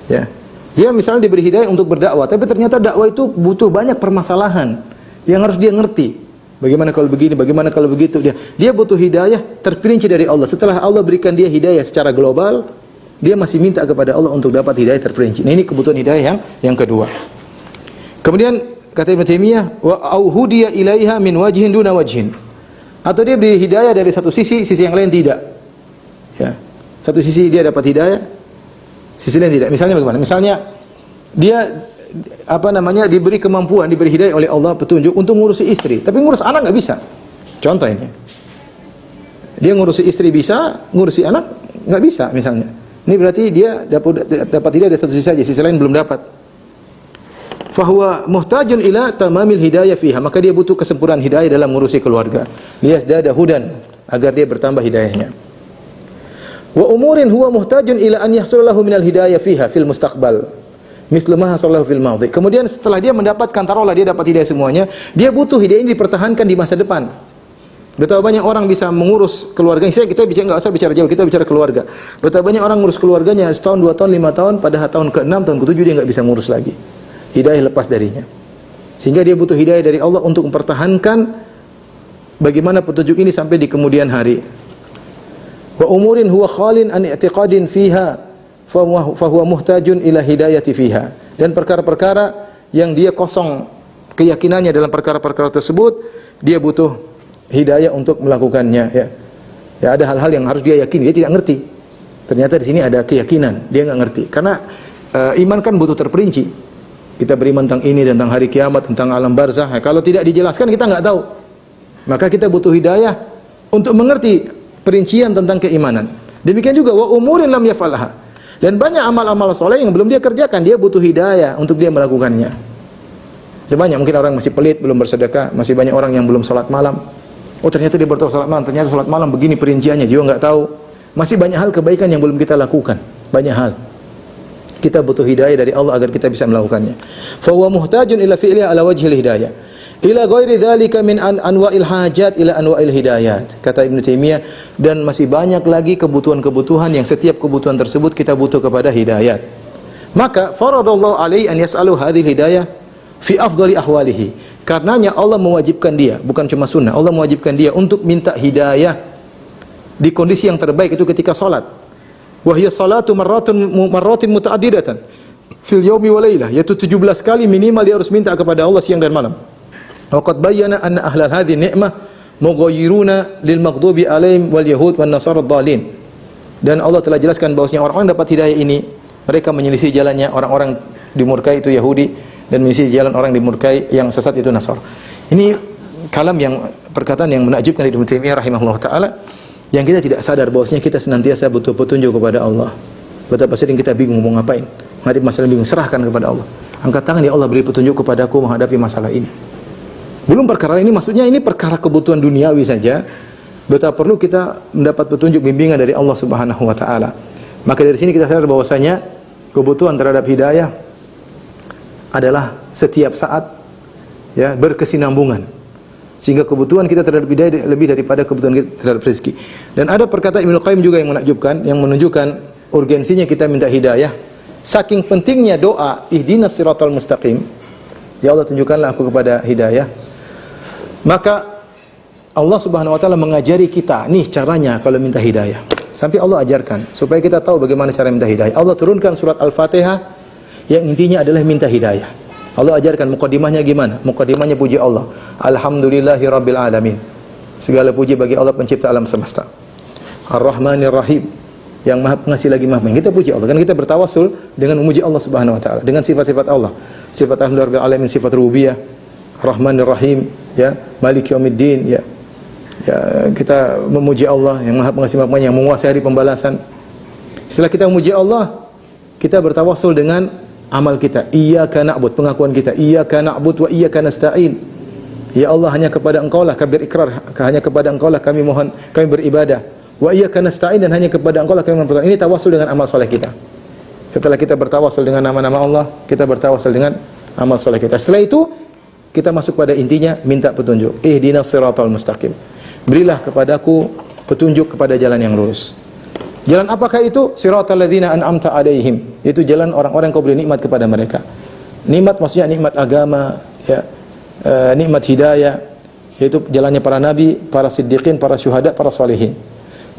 Ya. Dia misalnya diberi hidayah untuk berdakwah, tapi ternyata dakwah itu butuh banyak permasalahan yang harus dia ngerti. Bagaimana kalau begini, bagaimana kalau begitu. Dia butuh hidayah terperinci dari Allah. Setelah Allah berikan dia hidayah secara global, dia masih minta kepada Allah untuk dapat hidayah terperinci. Nah, ini kebutuhan hidayah yang kedua. Kemudian kata Ibnu Taimiyah, wa auhudiya ilaiha min wajhin duna wajhin. Atau dia beri hidayah dari satu sisi yang lain tidak. Ya. Satu sisi dia dapat hidayah, sisi lain tidak. Misalnya bagaimana? Misalnya dia diberi kemampuan, diberi hidayah oleh Allah, petunjuk untuk ngurusi istri, tapi ngurus anak enggak bisa. Contoh ini. Dia ngurusi istri bisa, ngurusi anak enggak bisa misalnya. Ini berarti dia dapat hidayah dari satu sisi saja, sisi lain belum dapat. Fahuwa muhtajun ila tamamil hidayah fiha, maka dia butuh kesempurnaan hidayah dalam mengurusi keluarga. Liyazdada hudan, agar dia bertambah hidayahnya. Wa umurin huwa muhtajun ila an yahsul lahu minal hidayah fiha fil mustaqbal. Mislu ma hasallahu fil madhi. Kemudian setelah dia mendapatkan, taruhlah dia dapat hidayah semuanya, dia butuh hidayah ini dipertahankan di masa depan. Betapa banyak orang bisa mengurus keluarganya. Kita bicara, enggak usah bicara jauh, kita bicara keluarga. Betapa banyak orang ngurus keluarganya setahun, 2 tahun, 5 tahun, pada tahun ke-6, tahun ke-7 dia enggak bisa ngurus lagi. Hidayah lepas darinya. Sehingga dia butuh hidayah dari Allah untuk mempertahankan bagaimana petunjuk ini sampai di kemudian hari. Wa umurin huwa khalin an i'tiqadin fiha fa huwa muhtajun ila hidayati fiha. Dan perkara-perkara yang dia kosong keyakinannya dalam perkara-perkara tersebut, dia butuh hidayah untuk melakukannya, ya. Ya, ada hal-hal yang harus dia yakini, dia tidak ngerti. Ternyata di sini ada keyakinan, dia enggak ngerti. Karena iman kan butuh terperinci. Kita beriman tentang ini, tentang hari kiamat, tentang alam barzah. Kalau tidak dijelaskan kita enggak tahu. Maka kita butuh hidayah untuk mengerti perincian tentang keimanan. Demikian juga wa umurin lam yaf'alha. Dan banyak amal-amal soleh yang belum dia kerjakan, dia butuh hidayah untuk dia melakukannya. Banyak mungkin orang masih pelit, belum bersedekah, masih banyak orang yang belum salat malam. Oh ternyata dia bertahu salat malam, ternyata salat malam begini perinciannya, juga enggak tahu. Masih banyak hal kebaikan yang belum kita lakukan, banyak hal. Kita butuh hidayah dari Allah agar kita bisa melakukannya. Fa huwa muhtajun ila fi'liha ala wajhil hidayah. Ila ghairi dzalika min anwa'il hajat ila anwa'il hidayat. Kata Ibnu Taimiyah, dan masih banyak lagi kebutuhan-kebutuhan yang setiap kebutuhan tersebut kita butuh kepada hidayat. Maka faradallahu alaihi an yas'alu hadhihi hidayah fi afdali ahwalihi. Karenanya Allah mewajibkan dia, bukan cuma sunnah, Allah mewajibkan dia untuk minta hidayah di kondisi yang terbaik itu ketika salat. Wa hiya salatu marratin mutaaddidatan fil yaumi wa lailah, yaitu 17 kali minimal dia harus minta kepada Allah siang dan malam. Wa qad bayyana anna ahlal hadhihi ni'mah mughayyiruna lil maghdubi alaihim wal yahud wan nasara ad-dhalin. Dan Allah telah jelaskan bahwasanya orang-orang dapat hidayah ini, mereka menyelisih jalannya orang-orang dimurkai itu Yahudi, dan mengisi jalan orang dimurkai yang sesat itu Nasara. Ini kalam yang perkataan yang menakjubkan dari Ibnu Taimiyah rahimahullah taala, yang kita tidak sadar bahwasanya kita senantiasa butuh petunjuk kepada Allah. Betapa sering kita bingung mau ngapain, menghadapi masalah bingung, serahkan kepada Allah. Angkat tangan, ya Allah beri petunjuk kepadaku menghadapi masalah ini. Belum perkara ini, maksudnya ini perkara kebutuhan duniawi saja. Betapa perlu kita mendapat petunjuk bimbingan dari Allah Subhanahu wa taala. Maka dari sini kita sadar bahwasanya kebutuhan terhadap hidayah adalah setiap saat ya berkesinambungan, sehingga kebutuhan kita terhadap hidayah lebih daripada kebutuhan kita terhadap rezeki. Dan ada perkataan Ibnu Qayyim juga yang menakjubkan, yang menunjukkan urgensinya kita minta hidayah. Saking pentingnya doa ihdinas siratal mustaqim, ya Allah tunjukkanlah aku kepada hidayah. Maka Allah Subhanahu wa taala mengajari kita, nih caranya kalau minta hidayah. Sampai Allah ajarkan supaya kita tahu bagaimana cara minta hidayah. Allah turunkan surat Al-Fatihah yang intinya adalah minta hidayah. Allah ajarkan mukadimahnya gimana? Mukadimahnya puji Allah. Alhamdulillahirabbil alamin. Segala puji bagi Allah pencipta alam semesta. Ar-Rahmanir Rahim, yang Maha Pengasih lagi Maha Penyayang. Kita puji Allah, kan kita bertawasul dengan memuji Allah Subhanahu wa taala dengan sifat-sifat Allah. Sifat Alhamdulillahirabbil alamin, sifat rububiyah, Rahmanir Rahim, ya, Maliki Yaumiddin, ya. Ya, kita memuji Allah yang Maha Pengasih Maha Penyayang, yang menguasai hari pembalasan. Setelah kita memuji Allah, kita bertawasul dengan amal kita. Iyyaka na'bud, pengakuan kita. Iyyaka na'bud wa iyyaka nasta'in. Ya Allah, hanya kepada Engkau lah kami berikrar, hanya kepada Engkau lah kami mohon, kami beribadah. Wa iyyaka nasta'in, dan hanya kepada Engkau lah kami mohon pertolongan. Ini tawasul dengan amal soleh kita. Setelah kita bertawasul dengan nama-nama Allah, kita bertawasul dengan amal soleh kita. Setelah itu kita masuk pada intinya, minta petunjuk. Ihdinas siratal mustaqim. Berilah kepadaku petunjuk kepada jalan yang lurus. Jalan apakah itu? Siratal ladzina an'amta alaihim. Itu jalan orang-orang yang Kau beri nikmat kepada mereka. Nikmat maksudnya nikmat agama, ya. Nikmat hidayah, yaitu jalannya para nabi, para siddiqin, para syuhada, para salihin.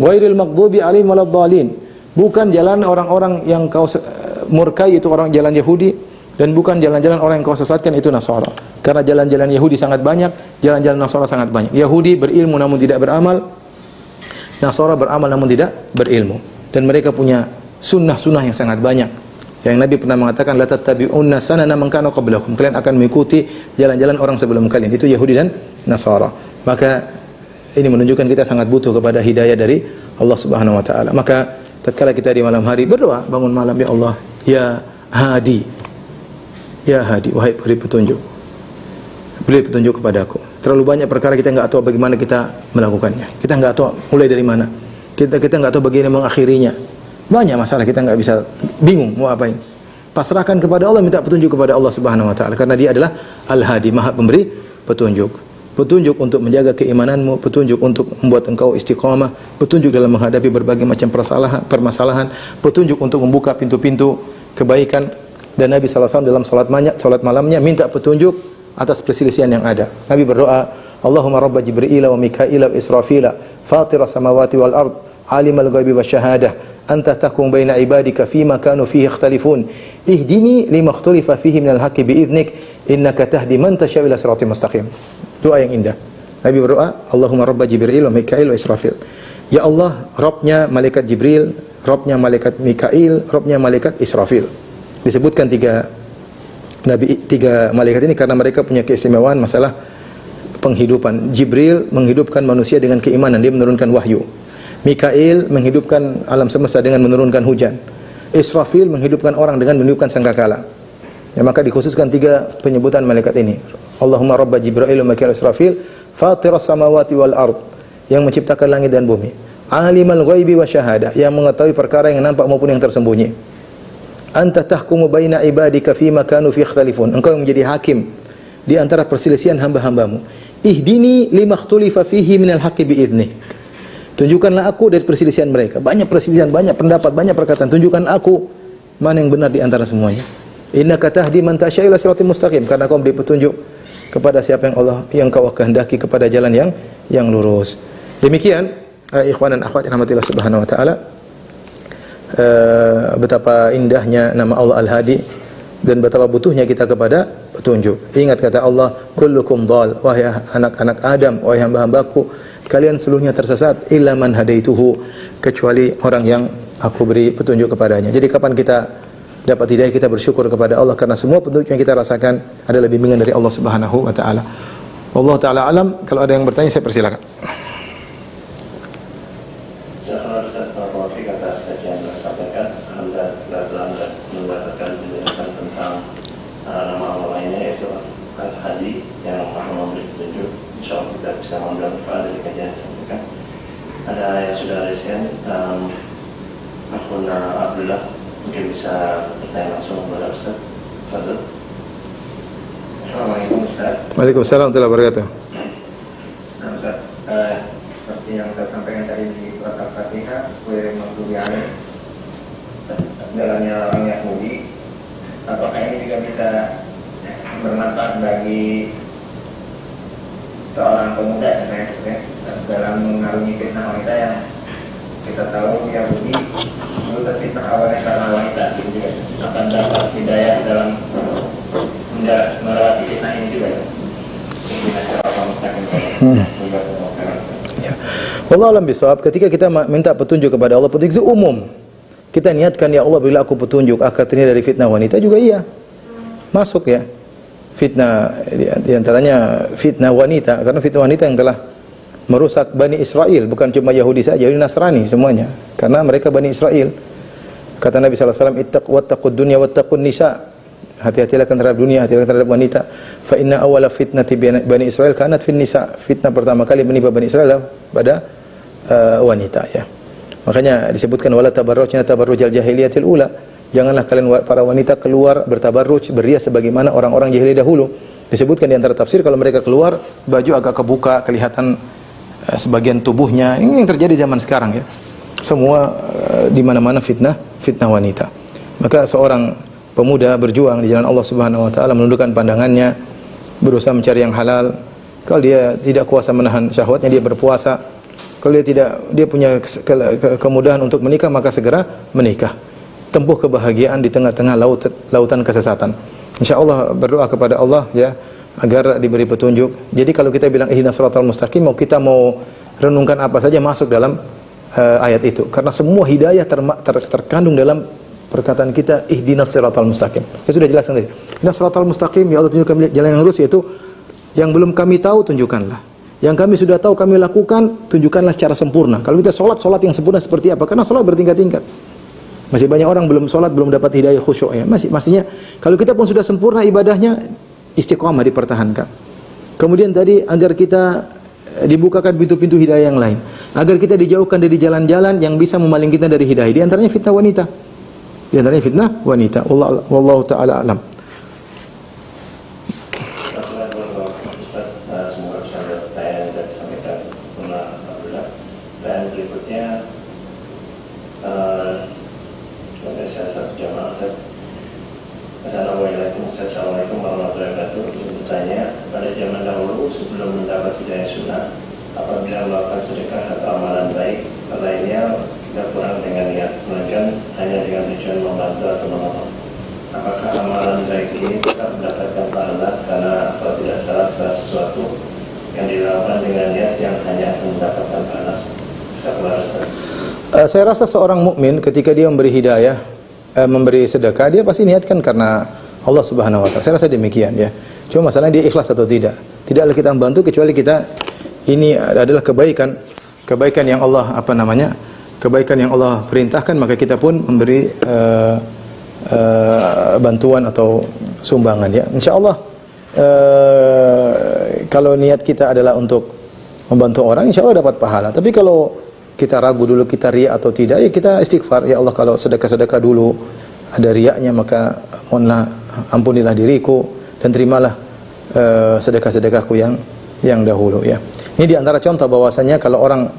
Ghairil maghdubi alaihim waladdallin. Bukan jalan orang-orang yang Kau murkai, itu orang jalan Yahudi, dan bukan jalan-jalan orang yang Kau sesatkan, itu Nasara. Karena jalan-jalan Yahudi sangat banyak, jalan-jalan Nasara sangat banyak. Yahudi berilmu namun tidak beramal, Nasara beramal namun tidak berilmu, dan mereka punya sunnah-sunnah yang sangat banyak. Yang Nabi pernah mengatakan, la tattabi'unna sanana man kana qablakum, kalian akan mengikuti jalan-jalan orang sebelum kalian, itu Yahudi dan Nasara. Maka ini menunjukkan kita sangat butuh kepada hidayah dari Allah Subhanahu wa taala. Maka tatkala kita di malam hari berdoa, bangun malam, ya Allah, ya Hadi, ya Hadi, wahai pemberi petunjuk, beri petunjuk kepadaku. Terlalu banyak perkara kita enggak tahu bagaimana kita melakukannya. Kita enggak tahu mulai dari mana. Kita enggak tahu bagaimana mengakhirinya. Banyak masalah kita enggak bisa, bingung mau apain. Pasrahkan kepada Allah, minta petunjuk kepada Allah Subhanahu wa taala, karena Dia adalah Al-Hadi, Maha Pemberi petunjuk. Petunjuk untuk menjaga keimananmu, petunjuk untuk membuat engkau istiqamah, petunjuk dalam menghadapi berbagai macam permasalahan, petunjuk untuk membuka pintu-pintu kebaikan. Dan Nabi SAW dalam salat malamnya minta petunjuk atas perselisihan yang ada. Nabi berdoa, Allahumma rabba Jibril wa Mikail wa Israfil, fatir samawati wal ard, alimal ghaibi wasyahadah, anta tahkum baina ibadika fima kanu fihi ikhtalifun, ihdini lima ikhtalifa fihi minal haqqi biidnik, innaka tahdi man tasya ila siratal mustaqim. Doa yang indah. Nabi berdoa, Allahumma rabba Jibril wa Mikail wa Israfil. Ya Allah, Rabbnya malaikat Jibril, Rabbnya malaikat Mikail, Rabbnya malaikat Israfil. Disebutkan tiga malaikat ini karena mereka punya keistimewaan masalah penghidupan. Jibril menghidupkan manusia dengan keimanan, dia menurunkan wahyu. Mikail menghidupkan alam semesta dengan menurunkan hujan. Israfil menghidupkan orang dengan menghidupkan sangkakala. Ya, maka dikhususkan 3 penyebutan malaikat ini. Allahumma rabba Jibril wa Mikal Israfil, fatiras samawati wal ard, yang menciptakan langit dan bumi. Alimal ghaibi wa syahadah, yang mengetahui perkara yang nampak maupun yang tersembunyi. Anta tahkumu baina ibadika fima kanu fi ikhtalifun, engkau yang menjadi hakim di antara perselisihan hamba-hambamu. Ihdini lima ikhtulifa fihi minal haqqi biidnih. Tunjukkanlah aku dari perselisihan mereka. Banyak perselisihan, banyak pendapat, banyak perkataan. Tunjukkan aku mana yang benar di antara semuanya. Innaka tahdi man tasya'u ila siratal mustaqim, karena kau memberi petunjuk kepada siapa yang kau kehendaki kepada jalan yang lurus. Demikian ikhwan dan akhwat yang rahmatillah subhanahu wa taala, betapa indahnya nama Allah Al-Hadi dan betapa butuhnya kita kepada petunjuk. Ingat kata Allah, kullukum dhal, wahai anak-anak Adam, wahai hamba-hambaku, kalian seluruhnya tersesat, illa man hadaituhu, kecuali orang yang aku beri petunjuk kepadanya. Jadi kapan kita dapat hidayah, kita bersyukur kepada Allah, karena semua petunjuk yang kita rasakan adalah bimbingan dari Allah Subhanahu wa taala. Allah taala alam. Kalau ada yang bertanya, saya persilakan. Ada yang sudah resen, akun Abdullah, mungkin bisa bertanya langsung kepada Ustaz. Fadil. Assalamualaikum Ustaz. Waalaikumsalam warahmatullahi wabarakatuh. Nah Ustaz, seperti yang saya sampaikan tadi di surat Al-Fatihah, Ghairil maghdubi alaihim, jalannya orang Yahudi, apakah ini juga bisa bermanfaat bagi seorang pemuda misalnya, dalam mengarungi fitnah wanita yang kita tahu Yahudi dulu terfitnah awalnya karena wanita, gitu juga akan dapat hidayah dalam melewati fitnah ini juga. Ya. Wallahu a'lam bishawab. Ketika kita minta petunjuk kepada Allah, petunjuk itu umum. Kita niatkan, ya Allah berilah aku petunjuk agar terhindar dari fitnah wanita, juga iya. Masuk ya. Fitnah di antaranya fitnah wanita, karena fitnah wanita yang telah merusak Bani Israel, bukan cuma Yahudi saja, Yahudi Nasrani semuanya. Karena mereka Bani Israel. Kata Nabi sallallahu alaihi wasallam, wattaqud dunya wattaqun nisa. Hati-hatilah terhadap dunia, hati-hatilah terhadap wanita. Fa inna awwala fitnati Bani Israel kanat fin nisa. Fitnah pertama kali menimpa Bani Israel pada wanita ya. Makanya disebutkan wala tabarrujna tabarrujal jahiliyatil ula. Janganlah kalian para wanita keluar bertabarruj, berhias sebagaimana orang-orang jahiliyah dahulu. Disebutkan di antara tafsir, kalau mereka keluar baju agak kebuka, kelihatan sebagian tubuhnya. Ini yang terjadi zaman sekarang ya. Semua di mana-mana fitnah wanita. Maka seorang pemuda berjuang di jalan Allah Subhanahu wa taala, menundukkan pandangannya, berusaha mencari yang halal. Kalau dia tidak kuasa menahan syahwatnya, dia berpuasa. Kalau dia punya kemudahan untuk menikah, maka segera menikah. Tempuh kebahagiaan di tengah-tengah lautan kesesatan. Insyaallah berdoa kepada Allah ya agar diberi petunjuk. Jadi kalau kita bilang ihdinas shiratal mustaqim, kita mau renungkan apa saja masuk dalam ayat itu. Karena semua hidayah terkandung dalam perkataan kita ihdinas shiratal mustaqim. Saya sudah jelaskan tadi. Ihdinas shiratal mustaqim, ya Allah tunjukkan jalan yang lurus, yaitu yang belum kami tahu tunjukkanlah. Yang kami sudah tahu kami lakukan, tunjukkanlah secara sempurna. Kalau kita salat yang sempurna seperti apa? Karena salat bertingkat-tingkat. Masih banyak orang belum salat, belum dapat hidayah khusyuk ya. Maksudnya kalau kita pun sudah sempurna ibadahnya, istiqamah dipertahankan. Kemudian tadi agar kita dibukakan pintu-pintu hidayah yang lain, agar kita dijauhkan dari jalan-jalan yang bisa memaling kita dari hidayah. Di antaranya fitnah wanita. Di antaranya fitnah wanita. Wallahu taala alam. Assalamualaikum warahmatullahi wabarakatuh. Bertanya, pada zaman dahulu sebelum mendapat hidayah sunnah, apabila melakukan sedekah atau amalan baik lainnya, kita kurang dengan niat, melainkan hanya dengan tujuan membantu atau menolong. Apakah amalan baik ini tetap mendapatkan pahala karena kalau tidak salah segala sesuatu yang dilakukan dengan niat yang hanya mendapatkan pahala? Saya rasa seorang mukmin ketika dia memberi hidayah, memberi sedekah, dia pasti niatkan karena Allah Subhanahu wa taala. Saya rasa demikian ya. Cuma masalahnya dia ikhlas atau tidak. Tidaklah kita membantu kecuali kita ini adalah kebaikan yang Allah kebaikan yang Allah perintahkan, maka kita pun memberi bantuan atau sumbangan ya. Insyaallah kalau niat kita adalah untuk membantu orang, insyaallah dapat pahala. Tapi kalau kita ragu dulu kita riya atau tidak, ya kita istighfar. Ya Allah, kalau sedekah-sedekah dulu ada riyanya, maka mohonlah ampunilah diriku dan terimalah sedekah-sedekahku yang dahulu ya. Ini di antara contoh bahwasanya kalau orang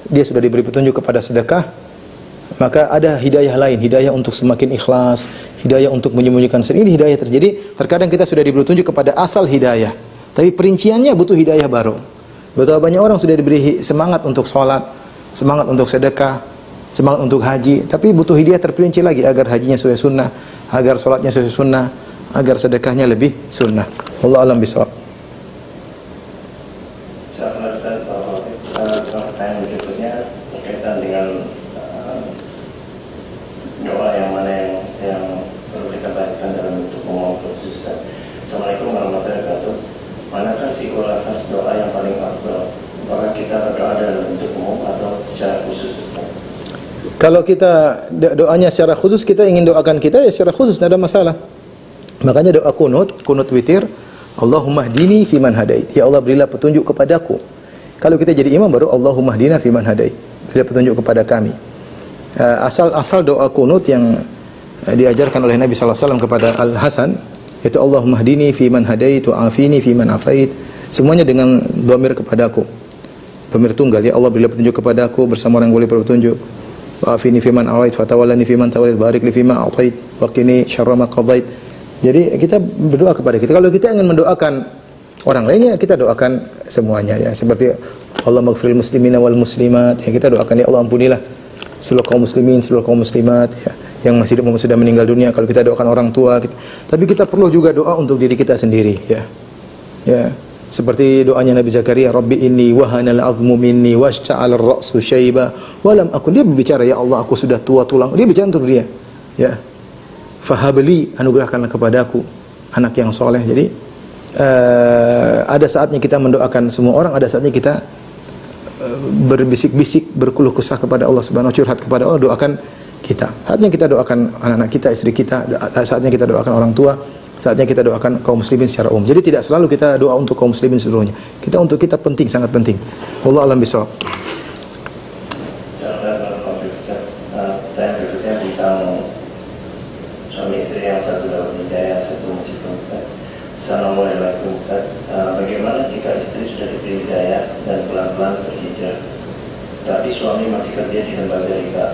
dia sudah diberi petunjuk kepada sedekah, maka ada hidayah lain, hidayah untuk semakin ikhlas, hidayah untuk menyembunyikan sendiri. Ini hidayah terjadi. Terkadang kita sudah diberi petunjuk kepada asal hidayah, tapi perinciannya butuh hidayah baru. Betapa banyak orang sudah diberi semangat untuk sholat, semangat untuk sedekah, semangat untuk haji, tapi butuh hidayah terperinci lagi agar hajinya sesuai sunnah, agar sholatnya sesuai sunnah, agar sedekahnya lebih sunnah. Wallahu a'lam bishawab. Pertanyaan berikutnya berkaitan dengan doa yang mana yang perlu kita bacakan dalam bentuk umum khusus. Assalamualaikum warahmatullahi wabarakatuh. Manakah siku lafaz doa yang paling afdal? Apakah kita berdoa dalam bentuk umum atau secara khusus, Ustaz? Kalau kita doanya secara khusus, kita ingin doakan kita ya secara khusus, tidak ada masalah. Makanya doa kunut witir, Allahumma hdini fiman hadait. Ya Allah, berilah petunjuk kepadaku. Kalau kita jadi imam baru Allahumma hdina fiman hadait. Berilah petunjuk kepada kami. Asal doa kunut yang diajarkan oleh Nabi sallallahu alaihi wasallam kepada Al Hasan, itu Allahumma hdini fiman hadait wa afini fiman afait. Semuanya dengan dhamir kepadaku. Dhamir tunggal, ya Allah, berilah petunjuk kepadaku bersama orang yang boleh berpetunjuk. Wa afini fiman await, fatawallani fiman tawallait, barik li fima a'tait, wa qini syarra ma qadait. Jadi kita berdoa kepada kita. Kalau kita ingin mendoakan orang lainnya, kita doakan semuanya ya. Seperti Allah maghfiril muslimina wal muslimat, ya kita doakan, ya Allah ampunilah seluruh kaum muslimin, seluruh kaum muslimat ya, yang masih hidup maupun sudah meninggal dunia. Kalau kita doakan orang tua kita. Tapi kita perlu juga doa untuk diri kita sendiri ya. Ya, seperti doanya Nabi Zakaria, Rabbi inni wahanal 'azmu minni washta'al ar-ra'su syaiba wa lam akun. Dia berbicara, ya Allah, aku sudah tua tulang. Dia bicara untuk dia. Ya. Fahabli, anugerahkanlah kepadaku anak yang soleh. Jadi ada saatnya kita mendoakan semua orang, ada saatnya kita berbisik-bisik, berkeluh kesah kepada Allah Subhanahu wa taala, curhat kepada Allah, doakan kita. Saatnya kita doakan anak-anak kita, istri kita, saatnya kita doakan orang tua, saatnya kita doakan kaum muslimin secara umum. Jadi tidak selalu kita doa untuk kaum muslimin seluruhnya. Kita untuk kita penting, sangat penting. Wallahu a'lam bishawab. Suami istri yang satu dapat hidayah, satu masih belum. Assalamualaikum Ustaz. Bagaimana jika istri sudah diberi hidayah dan pelan-pelan berhijrah, tapi suami masih kerja di lembaga riba?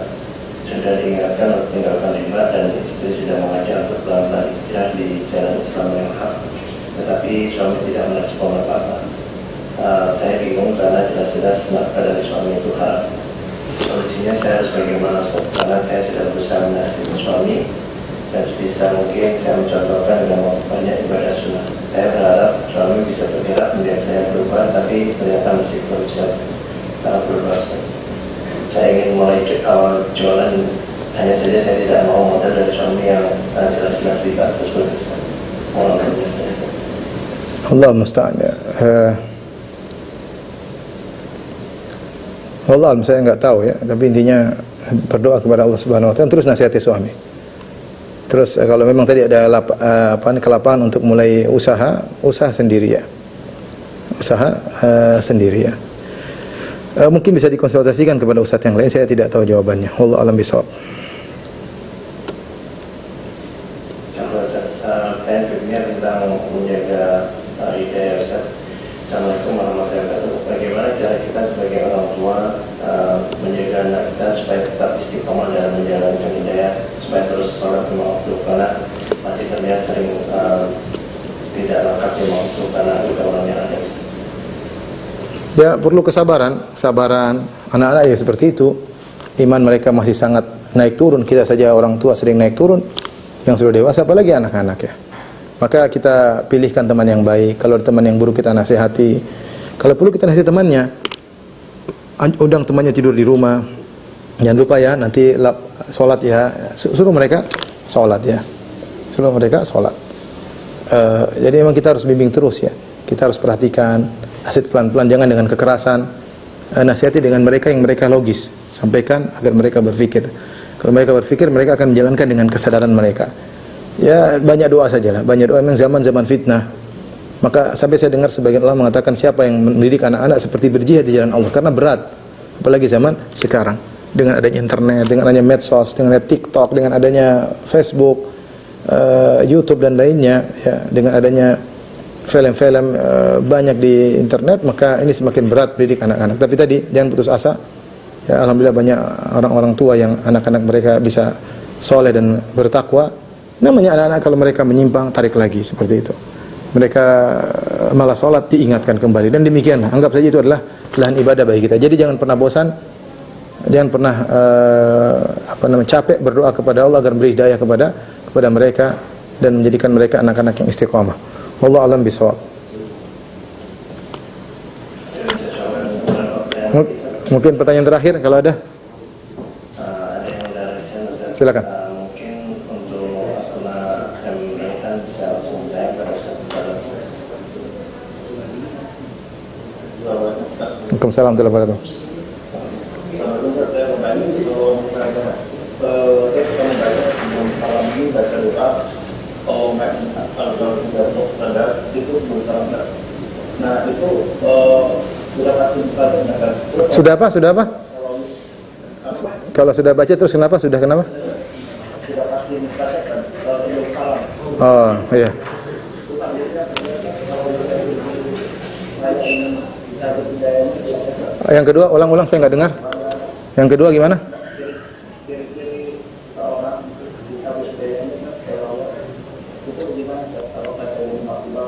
Sudah diingatkan untuk tinggalkan riba dan istri sudah mengajak untuk pelan-pelan hijrah di jalan Islam yang hak, tetapi suami tidak merespon apa-apa. Saya bingung karena jelas-jelas nafkah dari suami itu haram. Solusinya saya harus bagaimana, Ustaz? Karena saya sudah berusaha menasihati suami dan sebisa mungkin saya mencontohkan dengan banyak ibadah sunnah. Saya berharap suami bisa bergerak menjadi saya berubah, tapi ternyata masih belum bisa berubah. Saya ingin mulai awal jualan, hanya saja saya tidak mau modal dari suami yang jelas-jelas riba tersebut. Allah musta'an ya. Allah, saya enggak tahu ya, tapi intinya berdoa kepada Allah Subhanahu wa taala, terus nasihati suami. Terus kalau memang tadi ada kelapangan untuk mulai usaha sendiri ya. Usaha sendiri ya. Mungkin bisa dikonsultasikan kepada ustaz yang lain, saya tidak tahu jawabannya. Wallahu a'lam bishawab. Saya bertanya tentang menjaga hidayah, Ustaz. Assalamualaikum warahmatullahi wabarakatuh. Bagaimana cara kita sebagai orang tua menjaga anak kita supaya tetap istiqomah dalam menjalankan hidayah, supaya terus sholat lima waktu, karena masih terlihat sering tidak lengkap lima waktu karena pergaulan yang ada. Ya, perlu kesabaran. Anak-anak ya seperti itu. Iman mereka masih sangat naik turun. Kita saja orang tua sering naik turun. Yang sudah dewasa, apalagi anak-anak ya. Maka kita pilihkan teman yang baik. Kalau ada teman yang buruk, kita nasihati. Kalau perlu kita nasihati temannya. Undang temannya tidur di rumah. Jangan lupa ya, nanti sholat ya. Suruh mereka sholat ya. Suruh mereka sholat. Jadi memang kita harus bimbing terus ya. Kita harus perhatikan. Nasihati pelan-pelan, jangan dengan kekerasan. Nasihati dengan mereka yang mereka logis. Sampaikan agar mereka berpikir. Kalau mereka berpikir, mereka akan menjalankan dengan kesadaran mereka. Ya banyak doa sajalah, banyak doa. Memang zaman-zaman fitnah. Maka sampai saya dengar sebagian ulama mengatakan siapa yang mendidik anak-anak seperti berjihad di jalan Allah, karena berat. Apalagi zaman sekarang dengan adanya internet, dengan adanya medsos, dengan adanya TikTok, dengan adanya Facebook, YouTube dan lainnya, ya, dengan adanya film-film banyak di internet, maka ini semakin berat mendidik anak-anak. Tapi tadi jangan putus asa. Ya, alhamdulillah banyak orang-orang tua yang anak-anak mereka bisa soleh dan bertakwa. Namanya anak-anak kalau mereka menyimpang, tarik lagi seperti itu. Mereka malah sholat diingatkan kembali, dan demikianlah. Anggap saja itu adalah lahan ibadah bagi kita. Jadi jangan pernah bosan, jangan pernah capek berdoa kepada Allah agar beri hidayah kepada mereka dan menjadikan mereka anak-anak yang istiqamah. Wallahu a'lam bishawab. Mungkin pertanyaan terakhir kalau ada. Ada yang dari saya, Ustaz. Silakan. Mungkin untuk yang berkaitan bisa langsung saya pada Ustaz. Waalaikumsalam warahmatullahi wabarakatuh. Sebelum saya bertanya, saya suka membaca sebelum salam ini baca doa Allahumma inni as'aluka al-huda sadar, itu sebelum salam. Nah itu sudah pasti bisa dengarkan. Sudah apa? Kalau sudah baca terus kenapa? Sudah kenapa? Sudah pasti misalnya kan sebelum salam. Oh iya. Terus akhirnya saya ingin kita berbudaya. Yang kedua, ulang-ulang saya nggak dengar. Yang kedua gimana? Ciri-ciri seorang bisa berbudaya itu gimana? Kalau saya ingin maksimal,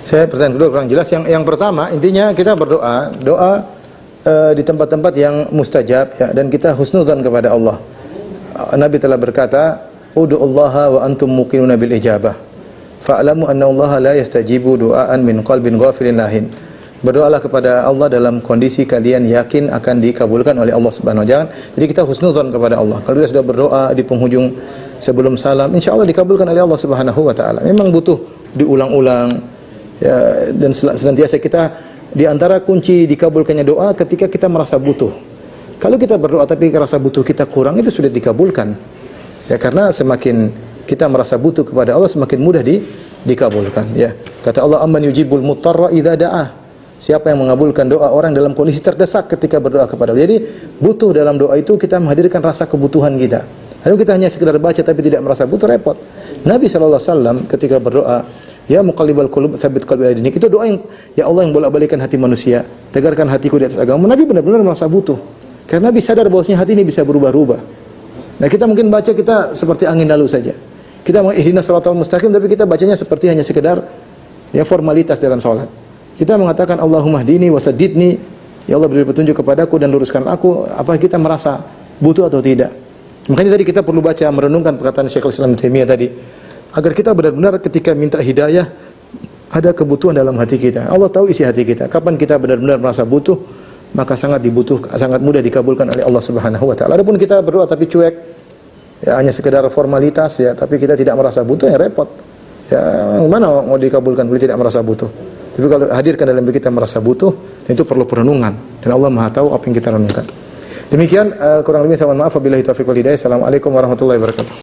Saya pertanyaan kedua kurang jelas. Yang pertama intinya kita berdoa, di tempat-tempat yang mustajab, ya, dan kita husnudzan kepada Allah. Nabi telah berkata, "Ud'ullaha wa antum muqinuna bil ijabah. Fa'lamu anna Allah la yastajibu du'aan min qalbin ghafilin lahin." Berdoalah kepada Allah dalam kondisi kalian yakin akan dikabulkan oleh Allah Subhanahu wa taala. Jadi kita husnudzan kepada Allah. Kalau kita sudah berdoa di penghujung sebelum salam, insyaallah dikabulkan oleh Allah Subhanahu wa taala. Memang butuh diulang-ulang, ya, dan senantiasa kita, di antara kunci dikabulkannya doa ketika kita merasa butuh. Kalau kita berdoa tapi rasa butuh kita kurang, itu sudah dikabulkan. Ya, karena semakin kita merasa butuh kepada Allah, semakin mudah dikabulkan, ya. Kata Allah, "Amman yujibul muttarra idza da'ah." Siapa yang mengabulkan doa orang dalam kondisi terdesak ketika berdoa kepada Allah. Jadi butuh dalam doa itu kita menghadirkan rasa kebutuhan kita. Lalu kita hanya sekedar baca tapi tidak merasa butuh, repot. Nabi SAW ketika berdoa, "Ya muqallibal qulub, tsabbit qalbi ala dinik." Itu doa yang, ya Allah yang bolak-balikan hati manusia, tegarkan hatiku di atas agama. Nabi benar-benar merasa butuh. Karena Nabi sadar bahwasanya hati ini bisa berubah-ubah. Nah, kita mungkin baca kita seperti angin lalu saja. Kita mau ihdinas shiratal mustaqim tapi kita bacanya seperti hanya sekedar ya formalitas dalam salat. Kita mengatakan Allahumma hdini wasaddidni, ya Allah beri petunjuk kepadaku dan luruskan aku. Apa kita merasa butuh atau tidak? Makanya tadi kita perlu baca, merenungkan perkataan Syekhul Islam Taimiyah tadi, agar kita benar-benar ketika minta hidayah ada kebutuhan dalam hati kita. Allah tahu isi hati kita. Kapan kita benar-benar merasa butuh, maka sangat mudah dikabulkan oleh Allah Subhanahu wa taala. Adapun kita berdoa tapi cuek, ya hanya sekedar formalitas, ya, tapi kita tidak merasa butuh, ya repot. Ya, mana mau dikabulkan bila tidak merasa butuh? Tapi kalau hadirkan dalam diri kita merasa butuh, itu perlu perenungan, dan Allah Maha tahu apa yang kita renungkan. Demikian kurang lebih saya mohon maaf, wabillahi taufiq wal hidayah. Assalamualaikum warahmatullahi wabarakatuh.